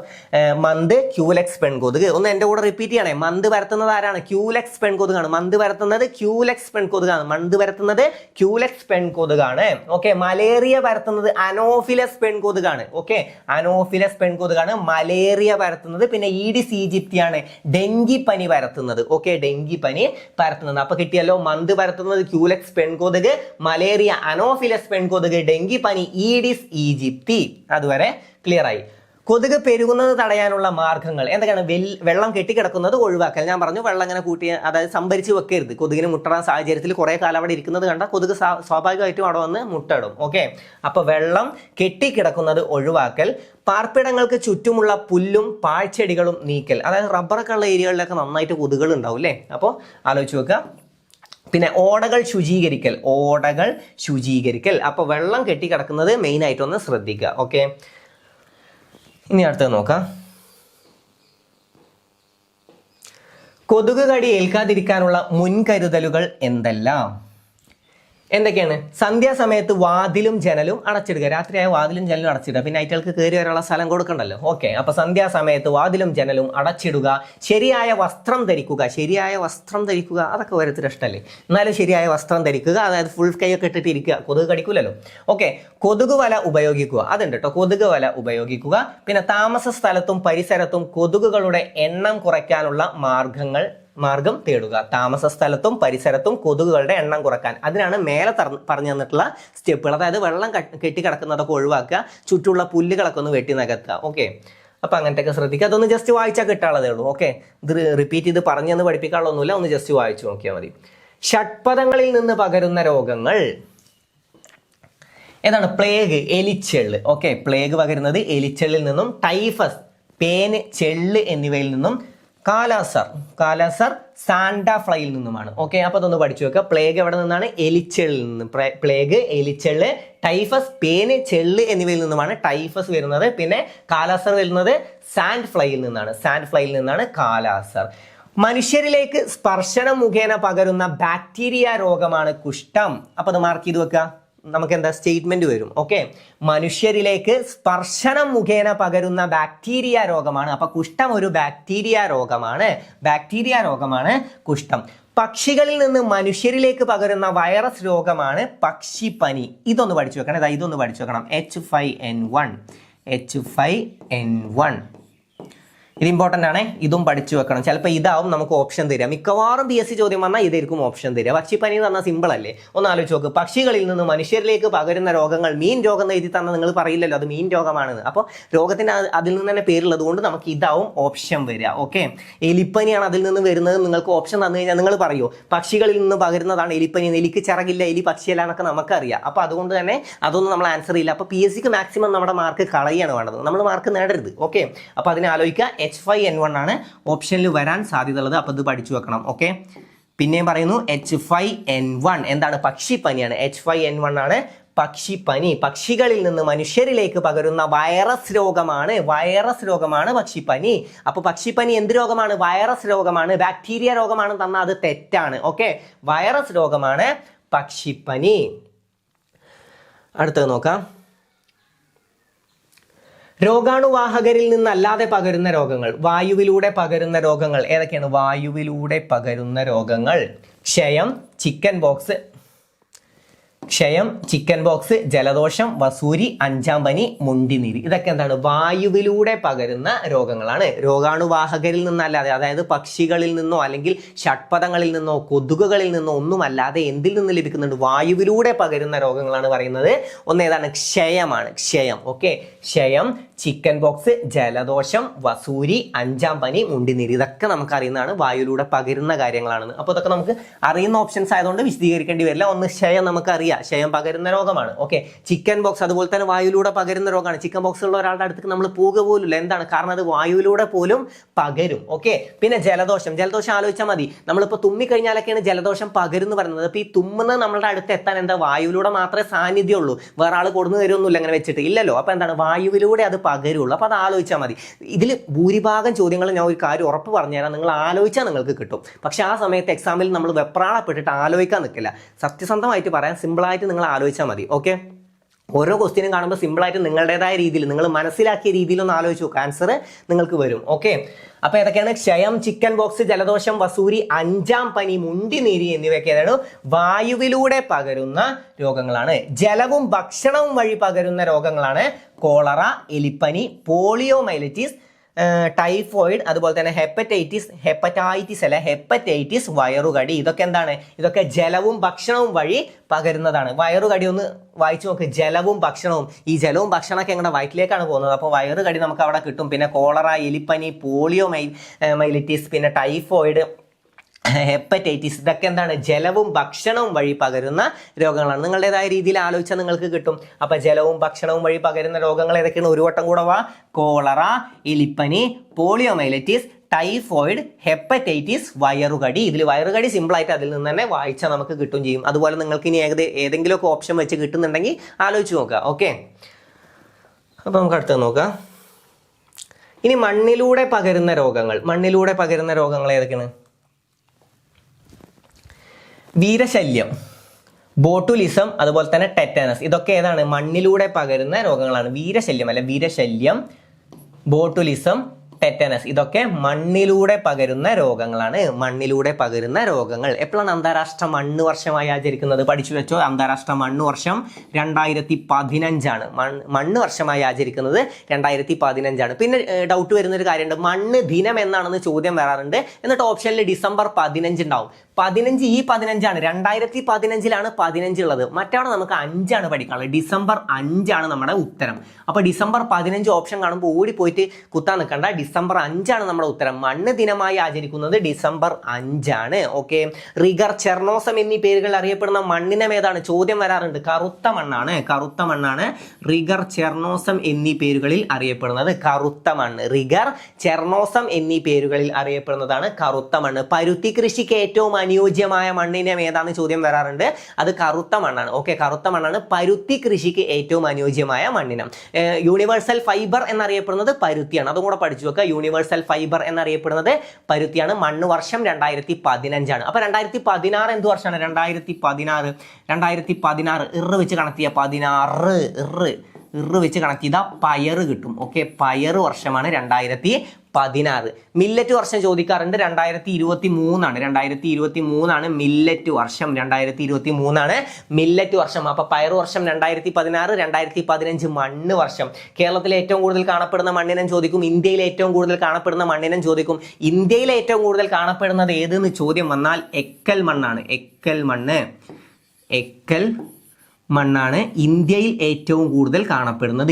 മന്ത്, ക്യൂലെക്സ് പെൺകൊതുക്. ഒന്ന് എന്റെ കൂടെ റിപ്പീറ്റ് ചെയ്യണേ. മന്ത് പരത്തുന്നത് ആരാണ്? ക്യൂലെക്സ് പെൺകൊതുകാണ്. മന്ത് പരത്തുന്നത് ക്യൂലെക്സ് പെൺകൊതുകാണ്. മന്ത് പരത്തുന്നത് ക്യൂലെക്സ് പെൺകൊതുകാണ്. ഓക്കെ, മലേറിയ പരത്തുന്നത് അനോഫിലസ് പെൺകൊതുകാണ്. ഓക്കെ, അനോഫിലസ് പെൺകൊതുകാണ് മലേറിയ പരത്തുന്നത്. പിന്നെ ഈഡിസ് ഈജിപ്തിയാണ് ഡെങ്കിപ്പനി പരത്തുന്നത്. ഓക്കെ, ഡെങ്കിപ്പനി പരത്തുന്നത്. അപ്പൊ കിട്ടിയല്ലോ. മന്ത് പരത്തുന്നത് ക്യൂലെക്സ് പെൺകൊതുക്, മലേറിയ അനോഫിലസ് പെൺകൊതുക്, ഡെങ്കിപ്പനി ഈഡിസ് ഈജിപ്തി. അതുവരെ ക്ലിയർ ആയി. കൊതുക് പെരുകുന്നത് തടയാനുള്ള മാർഗങ്ങൾ എന്തൊക്കെയാണ്? വെള്ളം കെട്ടിക്കിടക്കുന്നത് ഒഴിവാക്കൽ. ഞാൻ പറഞ്ഞു വെള്ളം ഇങ്ങനെ കൂട്ടി, അതായത് സംഭരിച്ച് വെക്കരുത്. കൊതുകിന് മുട്ടടാൻ സാഹചര്യത്തിൽ കുറേ കാലം അവിടെ ഇരിക്കുന്നത് കണ്ടാൽ കൊതുക് സ്വാഭാവികമായിട്ടും അവിടെ വന്ന് മുട്ടയിടും. ഓക്കെ, അപ്പൊ വെള്ളം കെട്ടിക്കിടക്കുന്നത് ഒഴിവാക്കൽ. പാർപ്പിടങ്ങൾക്ക് ചുറ്റുമുള്ള പുല്ലും പാഴ്ചെടികളും നീക്കൽ. അതായത് റബ്ബറൊക്കെ ഉള്ള ഏരിയകളിലൊക്കെ നന്നായിട്ട് കൊതുകുകൾ ഉണ്ടാവും അല്ലേ? അപ്പോൾ ആലോചിച്ച് വെക്കുക. പിന്നെ ഓടകൾ ശുചീകരിക്കൽ. അപ്പോൾ വെള്ളം കെട്ടിക്കിടക്കുന്നത് മെയിനായിട്ടൊന്ന് ശ്രദ്ധിക്കുക. ഓക്കെ, ഇനി അടുത്തത് നോക്കാം. കൊതുക് കടി ഏൽക്കാതിരിക്കാനുള്ള മുൻകരുതലുകൾ എന്തൊക്കെയാണ്? സന്ധ്യാസമയത്ത് വാതിലും ജനലും അടച്ചിടുക. രാത്രിയായ വാതിലും ജനലും അടച്ചിടുക. പിന്നെ അയറ്റകൾക്ക് കയറി വരാനുള്ള സ്ഥലം കൊടുക്കണ്ടല്ലോ. ഓക്കെ, അപ്പൊ സന്ധ്യാസമയത്ത് വാതിലും ജനലും അടച്ചിടുക. ശരിയായ വസ്ത്രം ധരിക്കുക. അതൊക്കെ ഓരോരുത്തർ ഇഷ്ടമല്ലേ, എന്നാലും ശരിയായ വസ്ത്രം ധരിക്കുക. അതായത് ഫുൾ കൈയൊക്കെ ഇട്ടിട്ട് ഇരിക്കുക, കൊതുക് കടിക്കൂലല്ലോ. ഓക്കെ, കൊതുക് വല ഉപയോഗിക്കുക. അതുണ്ട് കേട്ടോ, കൊതുക് വല ഉപയോഗിക്കുക. പിന്നെ താമസ സ്ഥലത്തും പരിസരത്തും കൊതുകുകളുടെ എണ്ണം കുറയ്ക്കാനുള്ള മാർഗം തേടുക. താമസ സ്ഥലത്തും പരിസരത്തും കൊതുകുകളുടെ എണ്ണം കുറയ്ക്കാൻ, അതിനാണ് മേലെ പറഞ്ഞു തന്നിട്ടുള്ള സ്റ്റെപ്പുകൾ. അതായത് വെള്ളം കെട്ടിക്കിടക്കുന്നതൊക്കെ ഒഴിവാക്കുക, ചുറ്റുള്ള പുല്ലുകളൊക്കെ ഒന്ന് വെട്ടി നികത്തുക. ഓക്കെ, അപ്പൊ അങ്ങനത്തെയൊക്കെ ശ്രദ്ധിക്കുക. അതൊന്ന് ജസ്റ്റ് വായിച്ചാൽ കിട്ടാനുള്ളതേ ഉള്ളൂ. ഓക്കെ, ഇത് റിപ്പീറ്റ് ചെയ്ത് പറഞ്ഞെന്ന് പഠിപ്പിക്കാനുള്ളൊന്നുമില്ല, ഒന്ന് ജസ്റ്റ് വായിച്ചു നോക്കിയാൽ മതി. ഷഡ്പദങ്ങളിൽ നിന്ന് പകരുന്ന രോഗങ്ങൾ ഏതാണ്? പ്ലേഗ്, എലിച്ചെള്ള്. ഓക്കെ, പ്ലേഗ് പകരുന്നത് എലിച്ചെള്ളിൽ നിന്നും, ടൈഫസ്, പേന്, ചെള്ള് എന്നിവയിൽ നിന്നും, കാലാസർ സാൻഡാ ഫ്ലൈയിൽ നിന്നുമാണ്. ഓക്കെ, അപ്പൊ അതൊന്ന് പഠിച്ചു വെക്കുക. പ്ലേഗ് എവിടെ നിന്നാണ്? എലിച്ചെള്ളിൽ നിന്ന്. പ്ലേഗ്, എലിച്ചെള്ള്, ടൈഫസ്, പേന്, ചെള്ള് എന്നിവയിൽ നിന്നുമാണ് ടൈഫസ് വരുന്നത്. പിന്നെ കാലാസർ വരുന്നത് സാൻഡ് ഫ്ലൈയിൽ നിന്നാണ് കാലാസർ. മനുഷ്യരിലേക്ക് സ്പർശനം മുഖേന പകരുന്ന ബാക്ടീരിയ രോഗമാണ് കുഷ്ഠം. അപ്പൊ അത് മാർക്ക് ചെയ്ത് വെക്കുക. നമുക്ക് എന്താ സ്റ്റേറ്റ്മെന്റ് വരും. ഓക്കെ, മനുഷ്യരിലേക്ക് സ്പർശനം മുഖേന പകരുന്ന ബാക്ടീരിയ രോഗമാണ്. അപ്പൊ കുഷ്ഠം ഒരു ബാക്ടീരിയ രോഗമാണ് കുഷ്ഠം. പക്ഷികളിൽ നിന്ന് മനുഷ്യരിലേക്ക് പകരുന്ന വൈറസ് രോഗമാണ് പക്ഷിപ്പനി. ഇതൊന്ന് പഠിച്ചു വെക്കണം. ഇതൊന്ന് പഠിച്ചു വെക്കണം. H5N1. ഇത് ഇമ്പോർട്ടൻ്റ് ആണ്, ഇതും പഠിച്ചു വെക്കണം. ചിലപ്പോൾ ഇതാവും നമുക്ക് ഓപ്ഷൻ തരിക. മിക്കവാറും PSC ചോദ്യം വന്നാൽ ഇതായിരിക്കും ഓപ്ഷൻ തരിക. പക്ഷിപ്പനി എന്ന് പറഞ്ഞാൽ സിമ്പിൾ അല്ലേ? ഒന്ന് ആലോചിച്ച് നോക്ക്. പക്ഷികളിൽ നിന്ന് മനുഷ്യരിലേക്ക് പകരുന്ന രോഗങ്ങൾ, മീൻ രോഗം എഴുതി തന്നാൽ നിങ്ങൾ പറയില്ലല്ലോ അത് മീൻ രോഗമാണെന്ന്. അപ്പോൾ രോഗത്തിന് അതിൽ നിന്ന് തന്നെ പേരുള്ളത് കൊണ്ട് നമുക്ക് ഇതാവും ഓപ്ഷൻ വരിക. ഓക്കെ, എലിപ്പനിയാണ് അതിൽ നിന്ന് വരുന്നത്. നിങ്ങൾക്ക് ഓപ്ഷൻ തന്നു കഴിഞ്ഞാൽ നിങ്ങൾ പറയോ പക്ഷികളിൽ നിന്ന് പകരുന്നതാണ് എലിപ്പനി, എലിക്ക് ചിറകില്ല, എലി പക്ഷിയല്ല എന്നൊക്കെ നമുക്കറിയാം. അപ്പോൾ അതുകൊണ്ട് തന്നെ അതൊന്നും നമ്മൾ ആൻസർ ചെയ്യില്ല. അപ്പോൾ PSCക്ക് മാക്സിമം നമ്മുടെ മാർക്ക് കളയാണ് വേണ്ടത്, നമ്മൾ മാർക്ക് നേടരുത്. ഓക്കെ, അപ്പോൾ അതിനെ ആലോചിക്കുക. H5N1 ആണ് ഓപ്ഷനിൽ വരാൻ സാധ്യതയുള്ളത്. അപ്പോൾ ഇത് പഠിച്ചു വെക്കണം. ഓക്കെ, പിന്നെയും പറയുന്നു H5N1 എന്താണ്? പക്ഷിപ്പനിയാണ്. H5N1 ആണ് പക്ഷിപ്പനി. പക്ഷികളിൽ നിന്ന് മനുഷ്യരിലേക്ക് പകരുന്ന വൈറസ് രോഗമാണ് പക്ഷിപ്പനി. അപ്പൊ പക്ഷിപ്പനി എന്ത് രോഗമാണ്? വൈറസ് രോഗമാണ്. ബാക്ടീരിയ രോഗമാണ് തന്നാൽ അത് തെറ്റാണ്. ഓക്കെ, വൈറസ് രോഗമാണ് പക്ഷിപ്പനി. അടുത്തത് നോക്കാം. രോഗാണുവാഹകരിൽ നിന്നല്ലാതെ പകരുന്ന രോഗങ്ങൾ, വായുവിലൂടെ പകരുന്ന രോഗങ്ങൾ ഏതൊക്കെയാണ്? വായുവിലൂടെ പകരുന്ന രോഗങ്ങൾ ക്ഷയം, ചിക്കൻ ബോക്സ്, ജലദോഷം, വസൂരി, അഞ്ചാം പനി, മുണ്ടിനീര്. ഇതൊക്കെ എന്താണ്? വായുവിലൂടെ പകരുന്ന രോഗങ്ങളാണ്. രോഗാണുവാഹകരിൽ നിന്നല്ലാതെ, അതായത് പക്ഷികളിൽ നിന്നോ അല്ലെങ്കിൽ ഷഡ്പദങ്ങളിൽ നിന്നോ കൊതുകുകളിൽ നിന്നോ ഒന്നുമല്ലാതെ എന്തിൽ നിന്ന് ലഭിക്കുന്നുണ്ട്? വായുവിലൂടെ പകരുന്ന രോഗങ്ങളാണ് പറയുന്നത്. ഒന്ന് ഏതാണ്? ക്ഷയമാണ്. ഓക്കെ, ക്ഷയം, ചിക്കൻ ബോക്സ്, ജലദോഷം, വസൂരി, അഞ്ചാം പനി, മുണ്ടിനീര്. ഇതൊക്കെ നമുക്ക് അറിയുന്നതാണ്, വായുവിലൂടെ പകരുന്ന കാര്യങ്ങളാണെന്ന്. അപ്പോൾ ഇതൊക്കെ നമുക്ക് അറിയുന്ന ഓപ്ഷൻസ് ആയതുകൊണ്ട് വിശദീകരിക്കേണ്ടി വരില്ല. ഒന്ന് ക്ഷയം നമുക്കറിയാം, ക്ഷയം പകരുന്ന രോഗമാണ്. ഓക്കെ, ചിക്കൻ ബോക്സ് അതുപോലെ തന്നെ വായുവിലൂടെ പകരുന്ന രോഗമാണ്. ചിക്കൻ ബോക്സ് ഉള്ള ഒരാളുടെ അടുത്തേക്ക് നമ്മൾ പോകുക പോലുമില്ല. എന്താണ് കാരണം? അത് വായുവിലൂടെ പോലും പകരും. ഓക്കെ, പിന്നെ ജലദോഷം ആലോചിച്ചാൽ മതി. നമ്മളിപ്പോൾ തുമ്മിക്കഴിഞ്ഞാലൊക്കെയാണ് ജലദോഷം പകരുന്ന് പറയുന്നത്. അപ്പോൾ ഈ തുമ്മുന്നത് നമ്മളുടെ അടുത്ത് എത്താൻ എന്താ? വായുവിലൂടെ മാത്രമേ സാന്നിധ്യം ഉള്ളൂ, വേറെ ആൾ കൊടുന്നു തരുമൊന്നുമില്ല അങ്ങനെ വെച്ചിട്ട്, ഇല്ലല്ലോ. അപ്പോൾ എന്താണ്? വായുവിലൂടെ അത് പകരുള്ളൂ. അപ്പോൾ അത് ആലോചിച്ചാൽ മതി. ഇതിൽ ഭൂരിഭാഗം ചോദ്യങ്ങൾ ഞാൻ ഒരു കാര്യം ഉറപ്പ് പറഞ്ഞുതരാം, നിങ്ങൾ ആലോചിച്ചാൽ നിങ്ങൾക്ക് കിട്ടും. പക്ഷെ ആ സമയത്ത് എക്സാമിൽ നമ്മൾ വെപ്രാളപ്പെട്ടിട്ട് ആലോചിക്കാൻ നിൽക്കില്ല. സത്യസന്ധമായിട്ട് പറയാൻ സിമ്പിളായിട്ട് നിങ്ങൾ ആലോചിച്ചാൽ മതി. ഓക്കെ, ഓരോ ക്വസ്റ്റ്യനും കാണുമ്പോൾ സിമ്പിളായിട്ട് നിങ്ങളുടേതായ രീതിയിൽ നിങ്ങൾ മനസ്സിലാക്കിയ രീതിയിലൊന്ന് ആലോചിച്ച് നോക്കുക, ആൻസർ നിങ്ങൾക്ക് വരും. ഓക്കെ, അപ്പോൾ ഏതൊക്കെയാണ്? ക്ഷയം, ചിക്കൻ ബോക്സ്, ജലദോഷം, വസൂരി, അഞ്ചാം പനി, മുണ്ടിനീര് എന്നിവയൊക്കെ ഏതാണ്? വായുവിലൂടെ പകരുന്ന രോഗങ്ങളാണ്. ജലവും ഭക്ഷണവും വഴി പകരുന്ന രോഗങ്ങളാണ് കോളറ, എലിപ്പനി, പോളിയോമൈലൈറ്റിസ്, ടൈഫോയിഡ്, അതുപോലെ തന്നെ ഹെപ്പറ്റൈറ്റിസ്, വയറുകടി. ഇതൊക്കെ എന്താണ്? ഇതൊക്കെ ജലവും ഭക്ഷണവും വഴി പകരുന്നതാണ്. വയറുകടി ഒന്ന് വായിച്ചു നോക്ക്. ജലവും ഭക്ഷണവും, ഈ ജലവും ഭക്ഷണമൊക്കെ എങ്ങനെ വയറ്റിലേക്കാണ് പോകുന്നത്. അപ്പോൾ വയറുകടി നമുക്ക് അവിടെ കിട്ടും. പിന്നെ കോളറ, എലിപ്പനി, പോളിയോമൈലൈറ്റിസ്, പിന്നെ ടൈഫോയിഡ്, ഹെപ്പറ്റൈറ്റിസ്, ഇതൊക്കെ എന്താണ്? ജലവും ഭക്ഷണവും വഴി പകരുന്ന രോഗങ്ങളാണ്. നിങ്ങളുടേതായ രീതിയിൽ ആലോചിച്ചാൽ നിങ്ങൾക്ക് കിട്ടും. അപ്പൊ ജലവും ഭക്ഷണവും വഴി പകരുന്ന രോഗങ്ങൾ ഏതൊക്കെയാണ്? ഒരു വട്ടം കൂടെ വാ. കോളറ, എലിപ്പനി, പോളിയോമൈലൈറ്റിസ്, ടൈഫോയിഡ്, ഹെപ്പറ്റൈറ്റിസ്, വയറുകടി. ഇതിൽ വയറുകടി സിമ്പിളായിട്ട് അതിൽ നിന്ന് തന്നെ വായിച്ചാൽ നമുക്ക് കിട്ടും ചെയ്യും. അതുപോലെ നിങ്ങൾക്ക് ഇനി ഏതെങ്കിലുമൊക്കെ ഓപ്ഷൻ വെച്ച് കിട്ടുന്നുണ്ടെങ്കിൽ ആലോചിച്ച് നോക്കുക. ഓക്കെ, അപ്പോൾ നമുക്ക് അടുത്ത് നോക്കാം. ഇനി മണ്ണിലൂടെ പകരുന്ന രോഗങ്ങൾ ഏതൊക്കെയാണ്? വീരശല്യം, ബോട്ടുലിസം, അതുപോലെ തന്നെ ടെറ്റനസ്. ഇതൊക്കെ ഏതാണ്? മണ്ണിലൂടെ പകരുന്ന രോഗങ്ങളാണ്. വീരശല്യം, ബോട്ടുലിസം, ടെറ്റനസ് ഇതൊക്കെ മണ്ണിലൂടെ പകരുന്ന രോഗങ്ങളാണ്. എപ്പോഴാണ് അന്താരാഷ്ട്ര മണ്ണ് വർഷമായി ആചരിക്കുന്നത്? പഠിച്ചു വെച്ചോ. അന്താരാഷ്ട്ര മണ്ണ് വർഷം 2015 മണ്ണ് വർഷമായി ആചരിക്കുന്നത് 2015. പിന്നെ ഡൗട്ട് വരുന്നൊരു കാര്യമുണ്ട്, മണ്ണ് ദിനം എന്നാണെന്ന് ചോദ്യം വരാറുണ്ട്. എന്നിട്ട് ഓപ്ഷനിൽ ഡിസംബർ 15 ഉണ്ടാവും. 15 ഈ 15 2015 15 ഉള്ളത്. മറ്റാണ് നമുക്ക് 5 പഠിക്കാനുള്ളത്. ഡിസംബർ 5 നമ്മുടെ ഉത്തരം. അപ്പൊ ഡിസംബർ 15 ഓപ്ഷൻ കാണുമ്പോൾ ഓടിപ്പോയിട്ട് കുത്താൻ നിൽക്കണ്ട. ഡിസംബർ 5 നമ്മുടെ ഉത്തരം. മണ്ണ് ദിനമായി ആചരിക്കുന്നത് ഡിസംബർ 5. ഓക്കെ, റിഗർ, ചെർണോസം എന്നീ പേരുകൾ അറിയപ്പെടുന്ന മണ്ണിനം ഏതാണ്? ചോദ്യം വരാറുണ്ട്. കറുത്ത മണ്ണാണ്. റിഗർ, ചെർണോസം എന്നീ പേരുകളിൽ അറിയപ്പെടുന്നത് കറുത്ത മണ്ണ്. റിഗർ, ചെർണോസം എന്നീ പേരുകളിൽ അറിയപ്പെടുന്നതാണ് കറുത്ത മണ്ണ്. പരുത്തി കൃഷിക്ക് ഏറ്റവും അനുയോജ്യമായ മണ്ണിനം ഏതാണെന്ന് ചോദ്യം വരാറുണ്ട്. അത് കറുത്ത മണ്ണാണ്. ഓക്കെ, കറുത്ത മണ്ണാണ് പരുത്തി കൃഷിക്ക് ഏറ്റവും അനുയോജ്യമായ മണ്ണിനം. യൂണിവേഴ്സൽ ഫൈബർ എന്നറിയപ്പെടുന്നത് പരുത്തിയാണ്. അതും കൂടെ പഠിച്ചു വെക്കുക. യൂണിവേഴ്സൽ ഫൈബർ എന്നറിയപ്പെടുന്നത് പരുത്തിയാണ്. മണ്ണ് വർഷം 2015. അപ്പൊ 2016 എന്ത് വർഷമാണ്? 2016 വെച്ച് കണക്ട് ചെയ്യുക. 16 വെച്ച് കണക്ട് ചെയ്താൽ പയറ് കിട്ടും. ഓക്കെ, പയറ് വർഷമാണ് 2016. മില്ലറ്റ് വർഷം ചോദിക്കാറുണ്ട്. 2023 മില്ലറ്റ് വർഷം. 2023 മില്ലറ്റ് വർഷം. അപ്പൊ പയറ് വർഷം 2016, 2015 മണ്ണ് വർഷം. കേരളത്തിലെ ഏറ്റവും കൂടുതൽ കാണപ്പെടുന്ന മണ്ണിനം ചോദിക്കും. ഇന്ത്യയിലെ ഏറ്റവും കൂടുതൽ കാണപ്പെടുന്ന മണ്ണിനം ചോദിക്കും. ഇന്ത്യയിലെ ഏറ്റവും കൂടുതൽ കാണപ്പെടുന്നത് ഏതെന്ന് ചോദ്യം വന്നാൽ എക്കൽ മണ്ണാണ് ഇന്ത്യയിൽ ഏറ്റവും കൂടുതൽ കാണപ്പെടുന്നത്.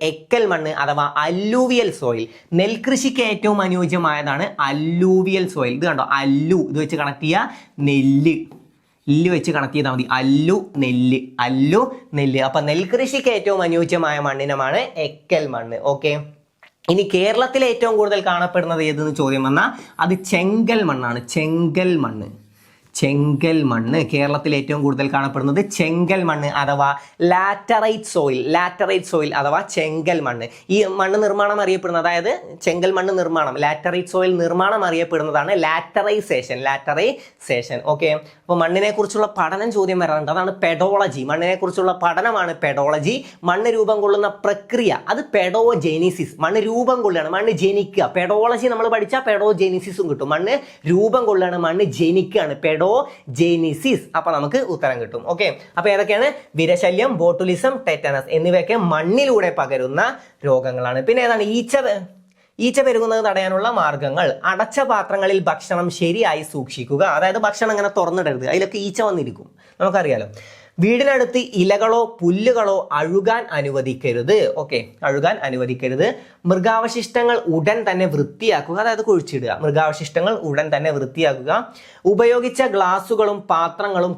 എക്കൽ മണ്ണ് അഥവാ അല്ലൂവിയൽ സോയിൽ. നെൽകൃഷിക്ക് ഏറ്റവും അനുയോജ്യമായതാണ് അല്ലൂവിയൽ സോയിൽ. ഇത് കണ്ടോ, ഇത് വെച്ച് കണക്ട് ചെയ്യുക. നെല്ല് വെച്ച് കണക്ട് ചെയ്താൽ മതി. നെല്ല്. അപ്പൊ നെൽകൃഷിക്ക് ഏറ്റവും അനുയോജ്യമായ മണ്ണിനമാണ് എക്കൽ മണ്ണ്. ഓക്കെ, ഇനി കേരളത്തിലെ ഏറ്റവും കൂടുതൽ കാണപ്പെടുന്നത് ഏതെന്ന് ചോദ്യം വന്നാൽ അത് ചെങ്കൽ മണ്ണാണ്. കേരളത്തിൽ ഏറ്റവും കൂടുതൽ കാണപ്പെടുന്നത് ചെങ്കൽ മണ്ണ് അഥവാ ലാറ്ററൈറ്റ് സോയിൽ അഥവാ ചെങ്കൽ മണ്ണ്. ഈ മണ്ണ് നിർമ്മാണം അറിയപ്പെടുന്നത്, അതായത് ചെങ്കൽ മണ്ണ് നിർമ്മാണം, ലാറ്ററൈറ്റ് സോയിൽ നിർമ്മാണം അറിയപ്പെടുന്നതാണ് ലാറ്ററൈസേഷൻ. ഓക്കെ, അപ്പോൾ മണ്ണിനെ കുറിച്ചുള്ള പഠനം ചോദ്യം വരാറുണ്ട്. അതാണ് പെഡോളജി. മണ്ണിനെ കുറിച്ചുള്ള പഠനമാണ് പെഡോളജി. മണ്ണ് രൂപം കൊള്ളുന്ന പ്രക്രിയ അത് പെഡോജെനിസിസ്. മണ്ണ് രൂപം കൊള്ളുകയാണ്, മണ്ണ് ജനിക്കുക. പെഡോളജി നമ്മൾ പഠിച്ചാൽ പെഡോജെനിസിസും കിട്ടും. മണ്ണ് രൂപം കൊള്ളുകയാണ്, മണ്ണ് ജനിക്കുകയാണ്. പെഡോജെനിസിസ്. അപ്പൊ നമുക്ക് ഉത്തരം കിട്ടും. ഓക്കെ, അപ്പൊ ഏതൊക്കെയാണ്? വിരശല്യം, ബോട്ടുലിസം, ടെറ്റനസ് എന്നിവയൊക്കെ മണ്ണിലൂടെ പകരുന്ന രോഗങ്ങളാണ്. പിന്നെ ഏതാണ്? ഈച്ച പെരുകുന്നത് തടയാനുള്ള മാർഗങ്ങൾ. അടച്ച പാത്രങ്ങളിൽ ഭക്ഷണം ശരിയായി സൂക്ഷിക്കുക. അതായത് ഭക്ഷണം ഇങ്ങനെ തുറന്നിടരുത്, അതിലൊക്കെ ഈച്ച വന്നിരിക്കും, നമുക്കറിയാലോ. വീടിനടുത്ത് ഇലകളോ പുല്ലുകളോ അഴുകാൻ അനുവദിക്കരുത്. ഓക്കെ, അഴുകാൻ അനുവദിക്കരുത്. മൃഗാവശിഷ്ടങ്ങൾ ഉടൻ തന്നെ വൃത്തിയാക്കുക, അതായത് കുഴിച്ചിടുക. മൃഗാവശിഷ്ടങ്ങൾ ഉടൻ തന്നെ വൃത്തിയാക്കുക. ഉപയോഗിച്ച ഗ്ലാസുകളും പാത്രങ്ങളും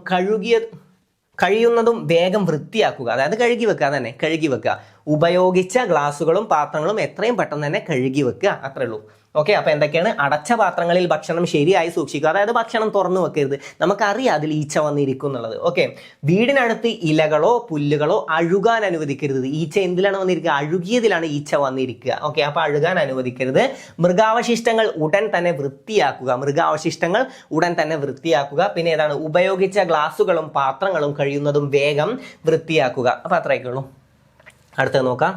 കഴിയുന്നതും വേഗം വൃത്തിയാക്കുക, അതായത് കഴുകി വെക്കുക. ഉപയോഗിച്ച ഗ്ലാസുകളും പാത്രങ്ങളും എത്രയും പെട്ടെന്ന് തന്നെ കഴുകി വെക്കുക, അത്രേ ഉള്ളൂ. ഓക്കെ, അപ്പൊ എന്തൊക്കെയാണ്? അടച്ച പാത്രങ്ങളിൽ ഭക്ഷണം ശരിയായി സൂക്ഷിക്കുക, അതായത് ഭക്ഷണം തുറന്നു വെക്കരുത്. നമുക്കറിയാം അതിൽ ഈച്ച വന്നിരിക്കും എന്നുള്ളത്. ഓക്കെ, വീടിനടുത്ത് ഇലകളോ പുല്ലുകളോ അഴുകാൻ അനുവദിക്കരുത്. ഈച്ച എന്തിലാണ് വന്നിരിക്കുക? അഴുകിയതിലാണ് ഈച്ച വന്നിരിക്കുക. ഓക്കെ, അപ്പൊ അഴുകാൻ അനുവദിക്കരുത്. മൃഗാവശിഷ്ടങ്ങൾ ഉടൻ തന്നെ വൃത്തിയാക്കുക. പിന്നെ ഏതാണ്? ഉപയോഗിച്ച ഗ്ലാസുകളും പാത്രങ്ങളും കഴിയുന്നതും വേഗം വൃത്തിയാക്കുക. അപ്പൊ അത്രയൊക്കെ ഉള്ളൂ. അടുത്തത് നോക്കാം.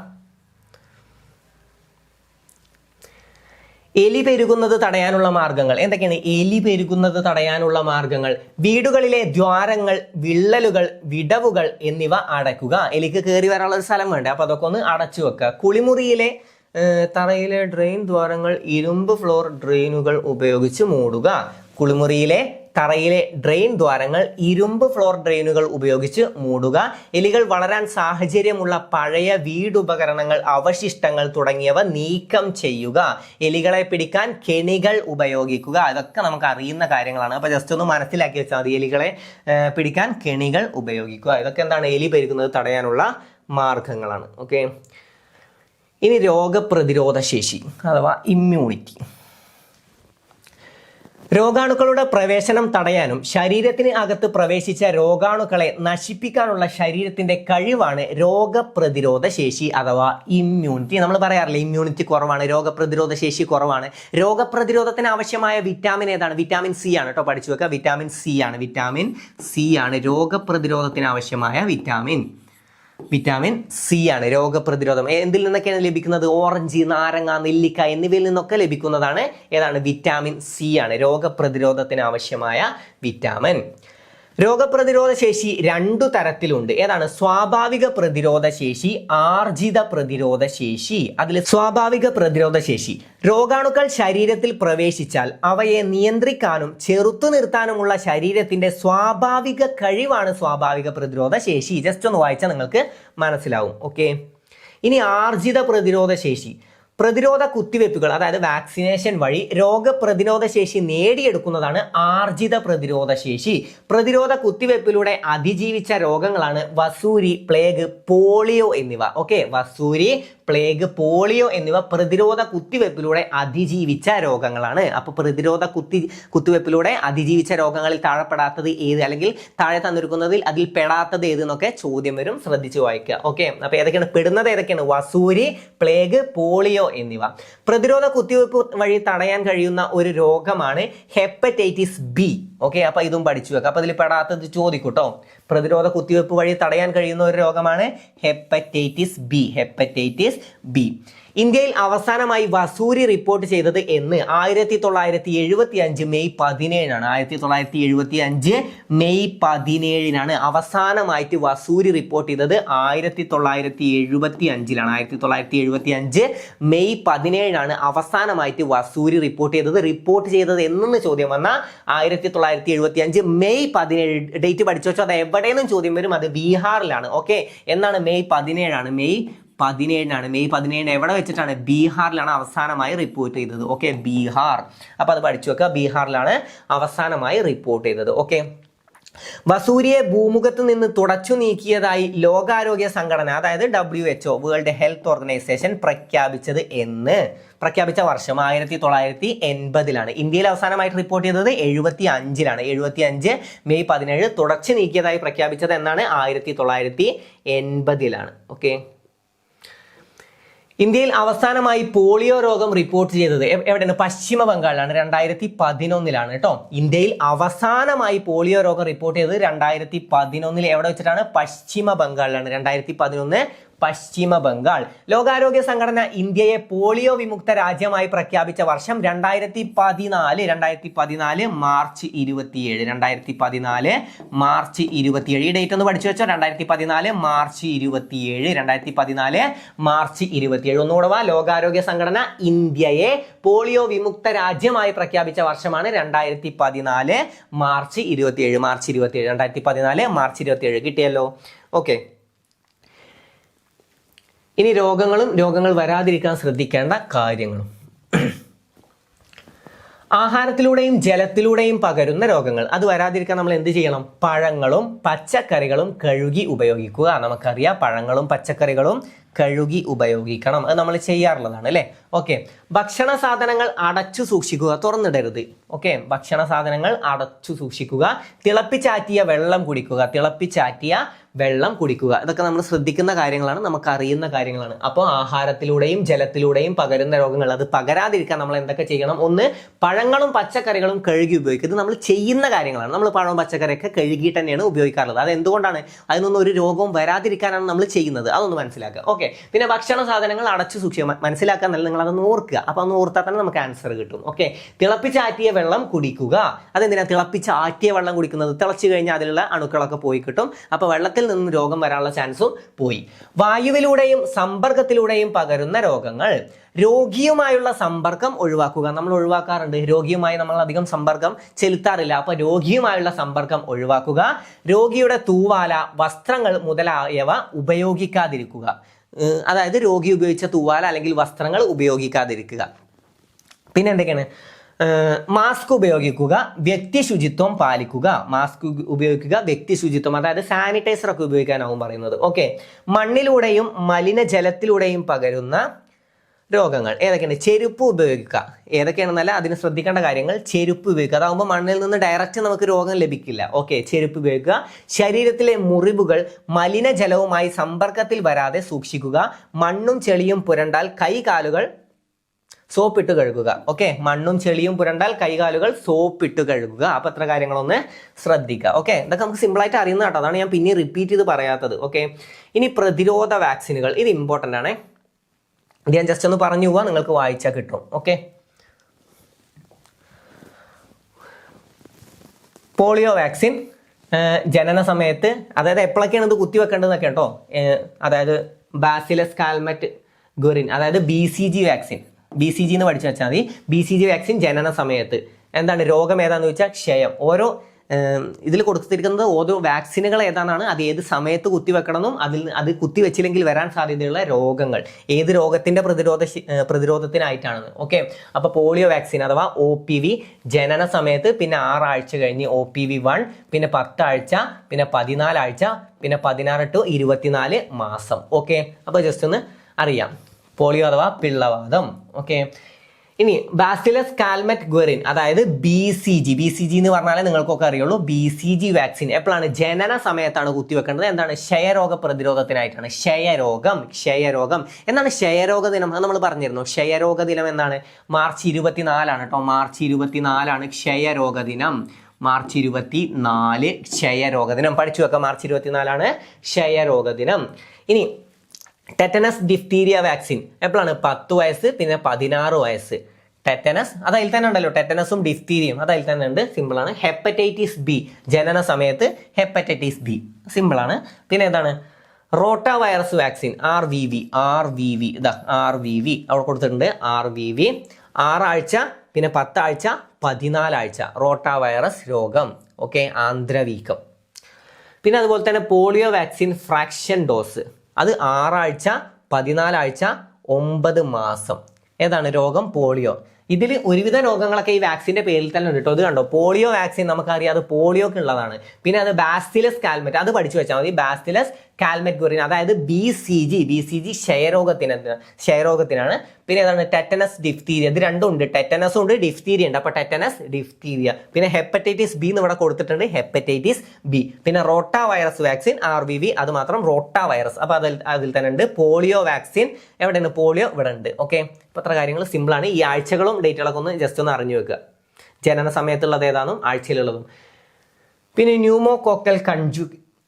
എലി പെരുകുന്നത് തടയാനുള്ള മാർഗങ്ങൾ എന്തൊക്കെയാണ്? എലി പെരുകുന്നത് തടയാനുള്ള മാർഗങ്ങൾ: വീടുകളിലെ ദ്വാരങ്ങൾ, വിള്ളലുകൾ, വിടവുകൾ എന്നിവ അടയ്ക്കുക. എലിക്ക് കയറി വരാനുള്ള ഒരു സ്ഥലം വേണ്ടേ, അപ്പൊ അതൊക്കെ ഒന്ന് അടച്ചു വെക്കുക. കുളിമുറിയിലെ തറയിലെ ഡ്രെയിൻ ദ്വാരങ്ങൾ ഇരുമ്പ് ഫ്ലോർ ഡ്രെയിനുകൾ ഉപയോഗിച്ച് മൂടുക. കുളിമുറിയിലെ തറയിലെ ഡ്രെയിൻ ദ്വാരങ്ങൾ ഇരുമ്പ് ഫ്ലോർ ഡ്രെയിനുകൾ ഉപയോഗിച്ച് മൂടുക. എലികൾ വളരാൻ സാഹചര്യമുള്ള പഴയ വീടുപകരണങ്ങൾ, അവശിഷ്ടങ്ങൾ തുടങ്ങിയവ നീക്കം ചെയ്യുക. എലികളെ പിടിക്കാൻ കെണികൾ ഉപയോഗിക്കുക. ഇതൊക്കെ നമുക്ക് അറിയുന്ന കാര്യങ്ങളാണ്. അപ്പൊ ജസ്റ്റ് ഒന്ന് മനസ്സിലാക്കി വെച്ചാൽ മതി. എലികളെ പിടിക്കാൻ കെണികൾ ഉപയോഗിക്കുക. ഇതൊക്കെ എന്താണ്? എലി പെരുകുന്നത് തടയാനുള്ള മാർഗങ്ങളാണ്. ഓക്കെ, ഇനി രോഗപ്രതിരോധ ശേഷി അഥവാ ഇമ്മ്യൂണിറ്റി. രോഗാണുക്കളുടെ പ്രവേശനം തടയാനും ശരീരത്തിന് അകത്ത് പ്രവേശിച്ച രോഗാണുക്കളെ നശിപ്പിക്കാനുള്ള ശരീരത്തിന്റെ കഴിവാണ് രോഗപ്രതിരോധ ശേഷി അഥവാ ഇമ്മ്യൂണിറ്റി. നമ്മൾ പറയാറില്ലേ ഇമ്മ്യൂണിറ്റി കുറവാണ്, രോഗപ്രതിരോധ ശേഷി കുറവാണ്. രോഗപ്രതിരോധത്തിന് ആവശ്യമായ വിറ്റാമിൻ ഏതാണ്? വിറ്റാമിൻ സി ആണ് കേട്ടോ, പഠിച്ചു വെക്കുക. വിറ്റാമിൻ സി ആണ് രോഗപ്രതിരോധത്തിന് ആവശ്യമായ വിറ്റാമിൻ സി ആണ് രോഗപ്രതിരോധം. എന്തിൽ നിന്നൊക്കെയാണ് ലഭിക്കുന്നത്? ഓറഞ്ച്, നാരങ്ങ, നെല്ലിക്ക എന്നിവയിൽ നിന്നൊക്കെ ലഭിക്കുന്നതാണ് ഏതാണ്? വിറ്റാമിൻ സി ആണ് രോഗപ്രതിരോധത്തിന് ആവശ്യമായ വിറ്റാമിൻ. രോഗപ്രതിരോധ ശേഷി 2 തരത്തിലുണ്ട്. ഏതാണ്? സ്വാഭാവിക പ്രതിരോധ ശേഷി, ആർജിത പ്രതിരോധ ശേഷി. അതിൽ സ്വാഭാവിക പ്രതിരോധ ശേഷി, രോഗാണുക്കൾ ശരീരത്തിൽ പ്രവേശിച്ചാൽ അവയെ നിയന്ത്രിക്കാനും ചെറുത്തു നിർത്താനുമുള്ള ശരീരത്തിന്റെ സ്വാഭാവിക കഴിവാണ് സ്വാഭാവിക പ്രതിരോധ ശേഷി. ജസ്റ്റ് ഒന്ന് വായിച്ചാൽ നിങ്ങൾക്ക് മനസ്സിലാവും. ഓക്കെ, ഇനി ആർജിത പ്രതിരോധ ശേഷി. പ്രതിരോധ കുത്തിവയ്പ്പുകൾ അതായത് വാക്സിനേഷൻ വഴി രോഗപ്രതിരോധ ശേഷി നേടിയെടുക്കുന്നതാണ് ആർജിത പ്രതിരോധ ശേഷി. പ്രതിരോധ കുത്തിവയ്പ്പിലൂടെ അതിജീവിച്ച രോഗങ്ങളാണ് വസൂരി, പ്ലേഗ്, പോളിയോ എന്നിവ. ഓക്കെ, വസൂരി, പ്ലേഗ്, പോളിയോ എന്നിവ പ്രതിരോധ കുത്തിവയ്പ്പിലൂടെ അതിജീവിച്ച രോഗങ്ങളാണ്. അപ്പോൾ പ്രതിരോധ കുത്തിവയ്പ്പിലൂടെ അതിജീവിച്ച രോഗങ്ങളിൽ താഴെപ്പെടാത്തത് ഏത്, അല്ലെങ്കിൽ താഴെ തന്നിരിക്കുന്നതിൽ അതിൽ പെടാത്തത് ഏത് എന്നൊക്കെ ചോദ്യം വരും, ശ്രദ്ധിച്ചു വായിക്കുക. ഓക്കെ, അപ്പോൾ ഏതൊക്കെയാണ് പെടുന്നത്? ഏതൊക്കെയാണ്? വസൂരി, പ്ലേഗ്, പോളിയോ എന്നിവ. പ്രതിരോധ കുത്തിവയ്പ്പ് വഴി തടയാൻ കഴിയുന്ന ഒരു രോഗമാണ് ഹെപ്പറ്റൈറ്റിസ് ബി. ഓക്കെ, അപ്പൊ ഇതും പഠിച്ചു വെക്കാം. അപ്പൊ ഇതിൽ പെടാത്തത് ചോദിക്കൂട്ടോ. പ്രതിരോധ കുത്തിവയ്പ്പ് വഴി തടയാൻ കഴിയുന്ന ഒരു രോഗമാണ് ഹെപ്പറ്റൈറ്റിസ് ബി. ഇന്ത്യയിൽ അവസാനമായി വസൂരി റിപ്പോർട്ട് ചെയ്തത് എന്ന്? 1975 മെയ് 17 ആണ്. 1975 മെയ് 17 അവസാനമായിട്ട് വസൂരി റിപ്പോർട്ട് ചെയ്തത് 1975 1975 മെയ് 17 അവസാനമായിട്ട് വസൂരി റിപ്പോർട്ട് ചെയ്തത്. റിപ്പോർട്ട് ചെയ്തത് എന്നെന്ന് ചോദ്യം വന്നാൽ 1975 മെയ് 17. ഡേറ്റ് പഠിച്ചു വെച്ചോ. അത് എവിടെയെന്നും ചോദ്യം വരും. അത് ബീഹാറിലാണ്. ഓക്കെ, എന്നാണ്? മെയ് 17 മെയ് 17 എവിടെ വെച്ചിട്ടാണ്? ബീഹാറിലാണ് അവസാനമായി റിപ്പോർട്ട് ചെയ്തത്. ഓക്കെ, ബീഹാർ. അപ്പൊ അത് പഠിച്ചു വെക്കുക. ബീഹാറിലാണ് അവസാനമായി റിപ്പോർട്ട് ചെയ്തത്. ഓക്കെ, വസൂരിയെ ഭൂമുഖത്ത് നിന്ന് തുടച്ചു നീക്കിയതായി ലോകാരോഗ്യ സംഘടന അതായത് WHO വേൾഡ് ഹെൽത്ത് ഓർഗനൈസേഷൻ പ്രഖ്യാപിച്ച വർഷം 1980. ഇന്ത്യയിൽ അവസാനമായിട്ട് റിപ്പോർട്ട് ചെയ്തത് 75 മെയ് 17 തുടച്ചു നീക്കിയതായി പ്രഖ്യാപിച്ചത് എന്നാണ്? 1980. ഓക്കെ, ഇന്ത്യയിൽ അവസാനമായി പോളിയോ രോഗം റിപ്പോർട്ട് ചെയ്തത് എവിടെയാണ്? പശ്ചിമ ബംഗാളിലാണ്. 2011 കേട്ടോ. ഇന്ത്യയിൽ അവസാനമായി പോളിയോ രോഗം റിപ്പോർട്ട് ചെയ്തത് 2011 എവിടെ വെച്ചിട്ടാണ്? പശ്ചിമ ബംഗാളിലാണ്. 2011 പശ്ചിമ ബംഗാൾ. ലോകാരോഗ്യ സംഘടന ഇന്ത്യയെ പോളിയോ വിമുക്ത രാജ്യമായി പ്രഖ്യാപിച്ച വർഷം 2014 മാർച്ച് 27. 2014 മാർച്ച് 27. ഈ ഡേറ്റ് ഒന്ന് പഠിച്ചു വെച്ചോ. 2014 മാർച്ച് 27. 2014 മാർച്ച് 27. ഒന്നുകൂടെ വാ. ലോകാരോഗ്യ സംഘടന ഇന്ത്യയെ പോളിയോ വിമുക്ത രാജ്യമായി പ്രഖ്യാപിച്ച വർഷമാണ് 2014 മാർച്ച് 27. 2014 മാർച്ച് 27. കിട്ടിയല്ലോ. ഓക്കെ, ഇനി രോഗങ്ങൾ വരാതിരിക്കാൻ ശ്രദ്ധിക്കേണ്ട കാര്യങ്ങളും. ആഹാരത്തിലൂടെയും ജലത്തിലൂടെയും പകരുന്ന രോഗങ്ങൾ അത് വരാതിരിക്കാൻ നമ്മൾ എന്ത് ചെയ്യണം? പഴങ്ങളും പച്ചക്കറികളും കഴുകി ഉപയോഗിക്കുക. നമുക്കറിയാം, പഴങ്ങളും പച്ചക്കറികളും കഴുകി ഉപയോഗിക്കണം. അത് നമ്മൾ ചെയ്യാറുള്ളതാണ് അല്ലേ? ഓക്കെ, ഭക്ഷണ സാധനങ്ങൾ അടച്ചു സൂക്ഷിക്കുക, തുറന്നിടരുത്. ഓക്കെ, ഭക്ഷണ സാധനങ്ങൾ അടച്ചു സൂക്ഷിക്കുക. തിളപ്പിച്ചാറ്റിയ വെള്ളം കുടിക്കുക. ഇതൊക്കെ നമ്മൾ ശ്രദ്ധിക്കുന്ന കാര്യങ്ങളാണ്, നമുക്ക് അറിയുന്ന കാര്യങ്ങളാണ്. അപ്പോൾ ആഹാരത്തിലൂടെയും ജലത്തിലൂടെയും പകരുന്ന രോഗങ്ങൾ അത് പകരാതിരിക്കാൻ നമ്മൾ എന്തൊക്കെ ചെയ്യണം? ഒന്ന്, പഴങ്ങളും പച്ചക്കറികളും കഴുകി ഉപയോഗിക്കുക. ഇത് നമ്മൾ ചെയ്യുന്ന കാര്യങ്ങളാണ്. നമ്മൾ പഴവും പച്ചക്കറിയൊക്കെ കഴുകിയിട്ട് തന്നെയാണ് ഉപയോഗിക്കാറുള്ളത്. അത് എന്തുകൊണ്ടാണ്? അതിനൊന്നും ഒരു രോഗവും വരാതിരിക്കാനാണ് നമ്മൾ ചെയ്യുന്നത്. അതൊന്ന് മനസ്സിലാക്കുക. ഓക്കെ, പിന്നെ ഭക്ഷണ സാധനങ്ങൾ അടച്ചു സൂക്ഷിക്കുക. മനസ്സിലാക്കാൻ നല്ല നിങ്ങൾ അതൊന്ന് ഓർക്കുക. അപ്പൊ അന്ന് ഓർത്താൽ തന്നെ നമുക്ക് ആൻസർ കിട്ടും. ഓക്കെ, തിളപ്പിച്ചാറ്റിയ വെള്ളം കുടിക്കുക. അതെന്തിനാ തിളപ്പിച്ചാറ്റിയ വെള്ളം കുടിക്കുന്നത്? തിളച്ചു കഴിഞ്ഞാൽ അതിലുള്ള അണുക്കളൊക്കെ പോയി കിട്ടും. അപ്പൊ വെള്ളത്തിൽ നിന്ന് രോഗം വരാനുള്ള ചാൻസും പോയി. വായുവിലൂടെയും സമ്പർക്കത്തിലൂടെയും പകരുന്ന രോഗങ്ങൾ. രോഗിയുമായുള്ള സമ്പർക്കം ഒഴിവാക്കുക. നമ്മൾ ഒഴിവാക്കാറുണ്ട്. രോഗിയുമായി നമ്മൾ അധികം സമ്പർക്കം ചെലുത്താറില്ല. അപ്പൊ രോഗിയുമായുള്ള സമ്പർക്കം ഒഴിവാക്കുക. രോഗിയുടെ തൂവാല, വസ്ത്രങ്ങൾ മുതലായവ ഉപയോഗിക്കാതിരിക്കുക. അതായത് രോഗി ഉപയോഗിച്ച തൂവാല അല്ലെങ്കിൽ വസ്ത്രങ്ങൾ ഉപയോഗിക്കാതിരിക്കുക. പിന്നെ എന്തൊക്കെയാണ്? മാസ്ക് ഉപയോഗിക്കുക, വ്യക്തി ശുചിത്വം പാലിക്കുക. മാസ്ക് ഉപയോഗിക്കുക, വ്യക്തി ശുചിത്വം, അതായത് സാനിറ്റൈസർ ഒക്കെ ഉപയോഗിക്കാനാവും പറയുന്നത്. ഓക്കെ, മണ്ണിലൂടെയും മലിനജലത്തിലൂടെയും പകരുന്ന രോഗങ്ങൾ ഏതൊക്കെയാണ്? ചെരുപ്പ് ഉപയോഗിക്കുക. ഏതൊക്കെയാണെന്നല്ല, അതിന് ശ്രദ്ധിക്കേണ്ട കാര്യങ്ങൾ. ചെരുപ്പ് ഉപയോഗിക്കുക, അതാകുമ്പോൾ മണ്ണിൽ നിന്ന് ഡയറക്റ്റ് നമുക്ക് രോഗം ലഭിക്കില്ല. ഓക്കെ, ചെരുപ്പ് ഉപയോഗിക്കുക. ശരീരത്തിലെ മുറിവുകൾ മലിനജലവുമായി സമ്പർക്കത്തിൽ വരാതെ സൂക്ഷിക്കുക. മണ്ണും ചെളിയും പുരണ്ടാൽ കൈകാലുകൾ സോപ്പിട്ട് കഴുകുക. ഓക്കെ, മണ്ണും ചെളിയും പുരണ്ടാൽ കൈകാലുകൾ സോപ്പിട്ട് കഴുകുക. അപ്പൊ അത്ര കാര്യങ്ങളൊന്ന് ശ്രദ്ധിക്കുക. ഓക്കെ, ഇതൊക്കെ നമുക്ക് സിമ്പിൾ ആയിട്ട് അറിയുന്ന കേട്ടോ, അതാണ് ഞാൻ പിന്നെ റിപ്പീറ്റ് ചെയ്ത് പറയാത്തത്. ഓക്കെ, ഇനി പ്രതിരോധ വാക്സിനുകൾ, ഇത് ഇമ്പോർട്ടൻ്റ് ആണ്. ഇത് ഞാൻ ജസ്റ്റ് ഒന്ന് പറഞ്ഞു പോവാ, നിങ്ങൾക്ക് വായിച്ചാൽ കിട്ടും. ഓക്കെ, പോളിയോ വാക്സിൻ ജനന സമയത്ത്, അതായത് എപ്പോഴൊക്കെയാണ് ഇത് കുത്തിവെക്കേണ്ടതെന്നൊക്കെ കേട്ടോ. അതായത് ബാസിലസ് കാൽമറ്റ് ഗുറിൻ, അതായത് BCG വാക്സിൻ, BCG എന്ന് പഠിച്ചു വെച്ചാൽ മതി. BCG വാക്സിൻ ജനന സമയത്ത്. എന്താണ് രോഗം ഏതാണെന്ന് ചോദിച്ചാൽ ക്ഷയം. ഓരോ ഇതിൽ കൊടുത്തിരിക്കുന്നത് ഓരോ വാക്സിനുകൾ ഏതാണെന്നാണ്, അത് ഏത് സമയത്ത് കുത്തിവെക്കണമെന്നും അത് കുത്തിവെച്ചില്ലെങ്കിൽ വരാൻ സാധ്യതയുള്ള രോഗങ്ങൾ, ഏത് രോഗത്തിന്റെ പ്രതിരോധത്തിനായിട്ടാണെന്ന്. ഓക്കെ, അപ്പൊ പോളിയോ വാക്സിൻ അഥവാ OPV ജനന സമയത്ത്, പിന്നെ 6 ആഴ്ച കഴിഞ്ഞ് OPV 1, പിന്നെ 10 ആഴ്ച, പിന്നെ 14 ആഴ്ച, പിന്നെ 16 to 24 മാസം. ഓക്കെ, അപ്പൊ ജസ്റ്റ് ഒന്ന് അറിയാം പോളിയോ അഥവാ പിള്ളവാതം. ഓക്കെ, ഇനി ബാസിലസ് കാൽമറ്റ് ഗുറിൻ, അതായത് BCG എന്ന് പറഞ്ഞാലേ നിങ്ങൾക്കൊക്കെ അറിയുള്ളൂ. BCG വാക്സിൻ എപ്പോഴാണ്? ജനന സമയത്താണ് കുത്തിവെക്കേണ്ടത്. എന്താണ്? ക്ഷയരോഗ പ്രതിരോധത്തിനായിട്ടാണ്. ക്ഷയരോഗം എന്താണ് ക്ഷയരോഗ ദിനം? അത് നമ്മൾ പറഞ്ഞിരുന്നു. ക്ഷയരോഗ ദിനം എന്താണ്? മാർച്ച് 24 കേട്ടോ. മാർച്ച് 24 ക്ഷയരോഗ ദിനം. മാർച്ച് 24 ക്ഷയരോഗ ദിനം പഠിച്ചു വെക്കാം. മാർച്ച് 24 ക്ഷയരോഗ ദിനം. ഇനി ടെറ്റനസ് ഡിഫ്തീരിയ വാക്സിൻ എപ്പോഴാണ്? 10 വയസ്സ്, പിന്നെ 16 വയസ്സ്. ടെറ്റനസ് അത് അതിൽ തന്നെ ഉണ്ടല്ലോ, ടെറ്റനസും ഡിഫ്തീരിയും അത് അതിൽ തന്നെ ഉണ്ട്, സിമ്പിളാണ്. ഹെപ്പറ്റൈറ്റിസ് B ജനന സമയത്ത് ഹെപ്പറ്റൈറ്റിസ് B, സിമ്പിളാണ്. പിന്നെ എന്താണ്? റോട്ട വൈറസ് വാക്സിൻ RVV ഇതാ RVV അവിടെ കൊടുത്തിട്ടുണ്ട്. RVV 6 ആഴ്ച, പിന്നെ 10 ആഴ്ച, 14 ആഴ്ച. റോട്ട വൈറസ് രോഗം. ഓക്കെ, ആന്ത്രവീക്കം. പിന്നെ അതുപോലെ തന്നെ പോളിയോ വാക്സിൻ ഫ്രാക്ഷൻ ഡോസ്, അത് 6 ആഴ്ച, 14 ആഴ്ച, 9 മാസം. ഏതാണ് രോഗം? പോളിയോ. ഇതിൽ ഒരുവിധ രോഗങ്ങളൊക്കെ ഈ വാക്സിന്റെ പേരിൽ തന്നെ ഉണ്ട് കേട്ടോ. ഇത് കണ്ടോ, പോളിയോ വാക്സിൻ നമുക്കറിയാം, അത് പോളിയോക്ക് ഉള്ളതാണ്. പിന്നെ അത് ബാസിലസ് കാൽമറ്റ്, അത് പഠിച്ചു വെച്ചാൽ മതി. ബാസിലസ് കാൽമറ്റ് ഗുറിൻ, അതായത് BCG ക്ഷയരോഗത്തിനാണ്. പിന്നെ ഏതാണ്? Tetanus diphtheria. ഇത് രണ്ടും ഉണ്ട്, ടെറ്റനസും ഉണ്ട്, ഡിഫ്തീരിയ ഉണ്ട്. അപ്പൊ ടെറ്റനസ് ഡിഫ്തീരിയ. പിന്നെ ഹെപ്പറ്റൈറ്റിസ് B എന്ന് ഇവിടെ കൊടുത്തിട്ടുണ്ട്, ഹെപ്പറ്റൈറ്റിസ് B. പിന്നെ റോട്ട വൈറസ് വാക്സിൻ RVV, അത് മാത്രം റോട്ട വൈറസ്. അപ്പൊ അതിൽ തന്നെ ഉണ്ട്. പോളിയോ വാക്സിൻ എവിടെയാണ്? പോളിയോ ഇവിടെ ഉണ്ട്. ഓക്കെ, അപ്പൊ അത്ര കാര്യങ്ങൾ സിമ്പിൾ ആണ്. ഈ ആഴ്ചകളും ഡേറ്റുകളൊക്കെ ഒന്ന് ജസ്റ്റ് ഒന്ന് അറിഞ്ഞു വെക്കുക. ജനന സമയത്തുള്ളത് ഏതാണെന്നും ആഴ്ചയിലുള്ളതും. പിന്നെ ന്യൂമോകോക്കൽ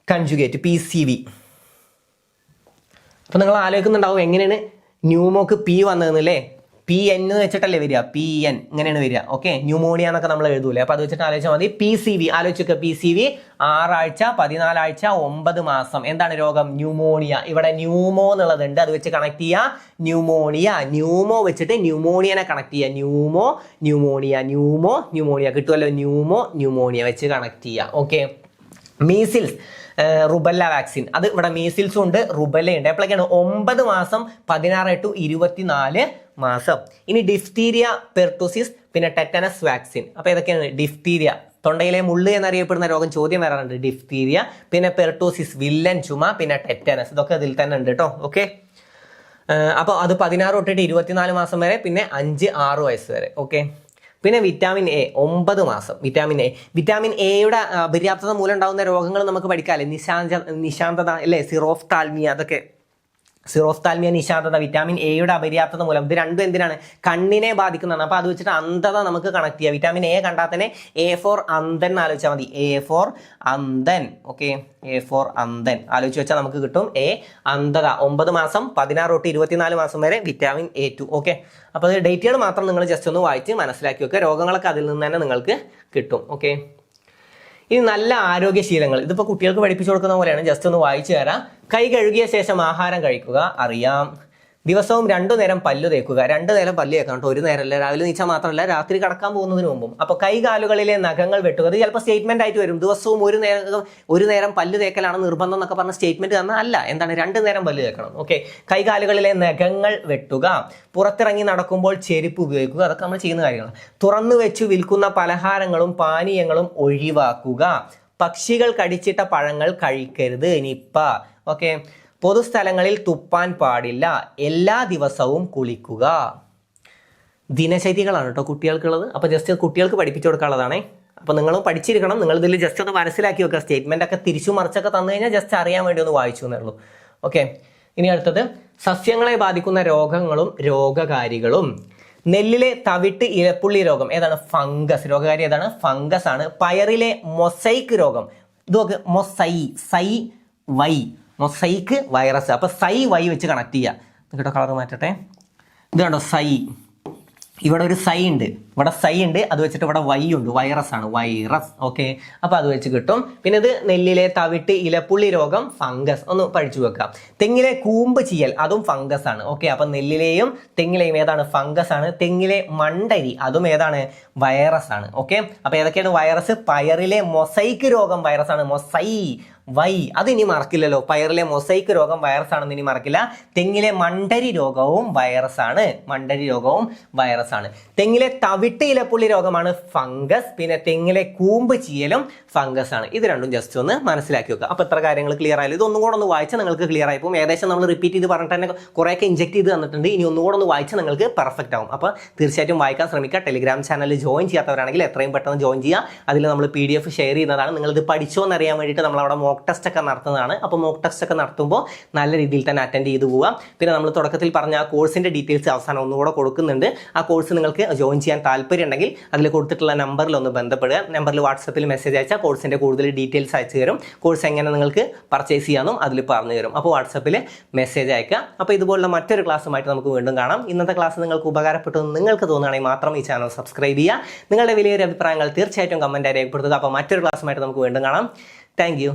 കൺജുഗേറ്റ് PCV. അപ്പൊ നിങ്ങൾ ആലോചിക്കുന്നുണ്ടാവും എങ്ങനെയാണ് ന്യൂമോക്ക് P വന്നതെന്നല്ലേ? PN എന്ന് വെച്ചിട്ടല്ലേ വരിക? PN ഇങ്ങനെയാണ് വരിക. ഓക്കെ, ന്യൂമോണിയ എന്നൊക്കെ നമ്മൾ എഴുതൂലേ? അപ്പൊ അത് വെച്ചിട്ട് ആലോചിച്ചാൽ മതി. PCV ആലോചിക്കുക. PCV 6 ആഴ്ച, 14 ആഴ്ച, 9 മാസം. എന്താണ് രോഗം? ന്യൂമോണിയ. ഇവിടെ ന്യൂമോ എന്നുള്ളതുണ്ട്, അത് വെച്ച് കണക്ട് ചെയ്യുക. ന്യൂമോ വെച്ചിട്ട് ന്യൂമോണിയനെ കണക്ട് ചെയ്യുക. ന്യൂമോണിയ കിട്ടുമല്ലോ. ന്യൂമോണിയ വെച്ച് കണക്ട് ചെയ്യുക. ഓക്കെ, മീസിൽസ് റുബല്ല വാക്സിൻ, അത് ഇവിടെ മീസിൽസും ഉണ്ട്, റുബല്ലയുണ്ട്. എപ്പോഴൊക്കെയാണ്? 9 മാസം, 16 to 24 മാസം. ഇനി ഡിഫ്തീരിയ പെർട്ടൂസിസ്, പിന്നെ ടെറ്റനസ് വാക്സിൻ. അപ്പൊ ഏതൊക്കെയാണ്? ഡിഫ്തീരിയ, തൊണ്ടയിലെ മുള്ള് എന്നറിയപ്പെടുന്ന രോഗം ചോദ്യം വരാറുണ്ട്. ഡിഫ്തീരിയ, പിന്നെ പെർട്ടൂസിസ് വില്ലൻ ചുമ, പിന്നെ ടെറ്റനസ്, ഇതൊക്കെ ഇതിൽ തന്നെ ഉണ്ട് കേട്ടോ. ഓക്കെ, അപ്പോൾ അത് 16 തൊട്ടിട്ട് 24 മാസം വരെ, പിന്നെ 5-6 വയസ്സ് വരെ. ഓക്കെ, പിന്നെ വിറ്റാമിൻ A 9 മാസം. വിറ്റാമിൻ എയുടെ അപര്യാപ്തത മൂലം ഉണ്ടാകുന്ന രോഗങ്ങൾ നമുക്ക് പഠിക്കാമല്ലേ? നിശാന്തത അല്ലേ? സിറോഫ്താൽമിയ, നിശാന്തത, വിറ്റാമിൻ എയുടെ അപര്യാപ്തത മൂലം. ഇത് രണ്ടും എന്തിനാണ്? കണ്ണിനെ ബാധിക്കുന്നതാണ്. അപ്പൊ അത് വെച്ചിട്ട് അന്ധത നമുക്ക് കണക്ട് ചെയ്യാം. വിറ്റാമിൻ A കണ്ടാൽ തന്നെ A ഫോർ അന്ധൻ ആലോചിച്ചാൽ മതി. A ഫോർ അന്ധൻ. ഓക്കെ, A ഫോർ അന്ധൻ ആലോചിച്ച് വെച്ചാൽ നമുക്ക് കിട്ടും. അന്ധത 9 മാസം, 16 തൊട്ട് 24 മാസം വരെ വിറ്റാമിൻ A2. ഓക്കെ, അപ്പോൾ അത് ഡേറ്റുകൾ മാത്രം നിങ്ങൾ ജസ്റ്റ് ഒന്ന് വായിച്ച് മനസ്സിലാക്കി വെക്കുക. രോഗങ്ങളൊക്കെ അതിൽ നിന്ന് തന്നെ നിങ്ങൾക്ക് കിട്ടും. ഓക്കെ, ഇനി നല്ല ആരോഗ്യശീലങ്ങൾ, ഇതിപ്പോൾ കുട്ടികൾക്ക് പഠിപ്പിച്ചു കൊടുക്കുന്ന പോലെയാണ്. ജസ്റ്റ് ഒന്ന് വായിച്ചു തരാം. കൈ കഴുകിയ ശേഷം ആഹാരം കഴിക്കുക, അറിയാം. ദിവസവും 2 നേരം പല്ല് തേക്കുക. 2 നേരം പല്ല് തേക്കാം കേട്ടോ, 1 നേരമല്ല. രാവിലെ നീച്ചാൽ മാത്രമല്ല, രാത്രി കിടക്കാൻ പോകുന്നതിന് മുമ്പും. അപ്പോൾ കൈകാലുകളിലെ നഖങ്ങൾ വെട്ടുക. അത് ചിലപ്പോൾ സ്റ്റേറ്റ്മെന്റ് ആയിട്ട് വരും. ദിവസവും 1 നേരം പല്ല് തേക്കലാണ് നിർബന്ധം എന്നൊക്കെ പറഞ്ഞ സ്റ്റേറ്റ്മെന്റ് തന്നാൽ അല്ല. എന്താണ്? 2 നേരം പല്ല് തേക്കണം. ഓക്കെ, കൈകാലുകളിലെ നഖങ്ങൾ വെട്ടുക. പുറത്തിറങ്ങി നടക്കുമ്പോൾ ചെരുപ്പ് ഉപയോഗിക്കുക. അതൊക്കെ നമ്മൾ ചെയ്യുന്ന കാര്യങ്ങളാണ്. തുറന്നു വെച്ച് വിൽക്കുന്ന പലഹാരങ്ങളും പാനീയങ്ങളും ഒഴിവാക്കുക. പക്ഷികൾ കടിച്ചിട്ട പഴങ്ങൾ കഴിക്കരുത്. നിപ്പ. ഓക്കെ, പൊതുസ്ഥലങ്ങളിൽ തുപ്പാൻ പാടില്ല, എല്ലാ ദിവസവും കുളിക്കുക. ദിനചര്യകളാണ് കേട്ടോ കുട്ടികൾക്കുള്ളത്. അപ്പോൾ ജസ്റ്റ് കുട്ടികൾക്ക് പഠിപ്പിച്ചു കൊടുക്കാനുള്ളതാണേ. അപ്പോൾ നിങ്ങളും പഠിച്ചിരിക്കണം. നിങ്ങൾ ഇതിൽ ജസ്റ്റ് ഒന്ന് മനസ്സിലാക്കി വെക്കുക. സ്റ്റേറ്റ്മെൻ്റ് ഒക്കെ തിരിച്ചു മറിച്ചൊക്കെ തന്നു കഴിഞ്ഞാൽ ജസ്റ്റ് അറിയാൻ വേണ്ടി ഒന്ന് വായിച്ചു എന്നേ ഉള്ളൂ. ഓക്കെ, ഇനി അടുത്തത് സസ്യങ്ങളെ ബാധിക്കുന്ന രോഗങ്ങളും രോഗകാരികളും. നെല്ലിലെ തവിട്ട് ഇലപ്പുള്ളി രോഗം ഏതാണ്? ഫംഗസ്. രോഗകാരി ഏതാണ്? ഫംഗസ് ആണ്. പയറിലെ മൊസൈക്ക് രോഗം, ഇതൊക്കെ മൊസൈക്ക് വൈറസ്. അപ്പോൾ സൈ വൈ വെച്ച് കണക്ട് ചെയ്യുക. കേട്ടോ, കളർ മാറ്റട്ടെ. ഇത് കണ്ടോ സൈ, ഇവിടെ ഒരു സൈ ഉണ്ട്, ഇവിടെ സൈ ഉണ്ട്, അത് വെച്ചിട്ട് ഇവിടെ വൈ ഉണ്ട്, വൈറസ് ആണ്, വൈറസ്. ഓക്കെ, അപ്പോൾ അത് വെച്ച് കിട്ടും. പിന്നെ ഇത് നെല്ലിലെ തവിട്ട് ഇലപ്പുള്ളി രോഗം ഫംഗസ്, ഒന്ന് പഠിച്ചു വെക്കാം. തെങ്ങിലെ കൂമ്പ് ചീയൽ അതും ഫംഗസ് ആണ്. ഓക്കെ, അപ്പം നെല്ലിലെയും തെങ്ങിലെയും ഏതാണ്? ഫംഗസ് ആണ്. തെങ്ങിലെ മണ്ടരി അതും ഏതാണ്? വൈറസ് ആണ്. ഓക്കെ, അപ്പോൾ ഏതൊക്കെയാണ് വൈറസ്? പയറിലെ മൊസൈക്ക് രോഗം വൈറസ് ആണ്, അത് ഇനി മറക്കില്ലല്ലോ. പയറിലെ മൊസൈക്ക് രോഗം വൈറസ് ആണെന്ന് ഇനി മറക്കില്ല. തെങ്ങിലെ മണ്ടരി രോഗവും വൈറസ് ആണ്, തെങ്ങിലെ തവിട്ട് ഇലപ്പുള്ളി രോഗമാണ് ഫംഗസ്. പിന്നെ തെങ്ങിലെ കൂമ്പ് ചീയലും ഫംഗസ് ആണ്. ഇത് രണ്ടും ജസ്റ്റ് ഒന്ന് മനസ്സിലാക്കി വെക്കുക. അപ്പോൾ എത്ര കാര്യങ്ങൾ ക്ലിയർ ആയാലും ഇതൊന്നും കൂടെ ഒന്ന് വായിച്ചാൽ നിങ്ങൾക്ക് ക്ലിയർ ആയി പോകും. ഏകദേശം നമ്മൾ റിപ്പീറ്റ് ചെയ്ത് പറഞ്ഞിട്ട് തന്നെ കുറേയൊക്കെ ഇഞ്ചെക്ട് ചെയ്ത് തന്നിട്ടുണ്ട്. ഇനി ഒന്നുകൂടെ ഒന്ന് വായിച്ചാൽ നിങ്ങൾക്ക് പെർഫെക്റ്റ് ആവും. അപ്പോൾ തീർച്ചയായിട്ടും വായിക്കാൻ ശ്രമിക്കുക. ടെലിഗ്രാം ചാനലിൽ ജോയിൻ ചെയ്യാത്തവരാണെങ്കിൽ എത്രയും പെട്ടെന്ന് ജോയിൻ ചെയ്യുക. അതിൽ നമ്മൾ PDF ഷെയർ ചെയ്യുന്നതാണ്. നിങ്ങളിത് പഠിച്ചോ എന്നറിയാൻ വേണ്ടിയിട്ട് നമ്മളവിടെ മോക്ക് ടെസ്റ്റ് ഒക്കെ നടത്തുന്നതാണ്. അപ്പോൾ മോക്ക് ടെസ്റ്റ് ഒക്കെ നടത്തുമ്പോൾ നല്ല രീതിയിൽ തന്നെ അറ്റൻഡ് ചെയ്ത് പോവുക. പിന്നെ നമ്മൾ തുടക്കത്തിൽ പറഞ്ഞ ആ കോഴ്സിൻ്റെ ഡീറ്റെയിൽസ് അവസാനം ഒന്നുകൂടെ കൊടുക്കുന്നുണ്ട്. ആ കോഴ്സ് നിങ്ങൾക്ക് ജോയിൻ ചെയ്യാൻ താല്പര്യം ഉണ്ടെങ്കിൽ അതിൽ കൊടുത്തിട്ടുള്ള നമ്പറിൽ ഒന്ന് ബന്ധപ്പെടുക. നമ്പറിൽ വാട്സപ്പിൽ മെസ്സേജ് അയച്ചാൽ കോഴ്സിൻ്റെ കൂടുതൽ ഡീറ്റെയിൽസ് അയച്ചു തരും. കോഴ്സ് എങ്ങനെ നിങ്ങൾക്ക് പർച്ചേസ് ചെയ്യാമെന്നും അതിൽ പറഞ്ഞു തരും. അപ്പോൾ വാട്സപ്പിൽ മെസ്സേജ് അയക്കുക. അപ്പോൾ ഇതുപോലുള്ള മറ്റൊരു ക്ലാസ്സുമായിട്ട് നമുക്ക് വീണ്ടും കാണാം. ഇന്നത്തെ ക്ലാസ് നിങ്ങൾക്ക് ഉപകാരപ്പെട്ടു എന്ന് നിങ്ങൾക്ക് തോന്നുകയാണെങ്കിൽ മാത്രം ഈ ചാനൽ സബ്സ്ക്രൈബ് ചെയ്യുക. നിങ്ങളുടെ വലിയൊരു അഭിപ്രായങ്ങൾ തീർച്ചയായിട്ടും കമൻറ്റായി രേഖപ്പെടുത്തുക. അപ്പോൾ മറ്റൊരു ക്ലാസ്സുമായിട്ട് നമുക്ക് വീണ്ടും കാണാം. Thank you.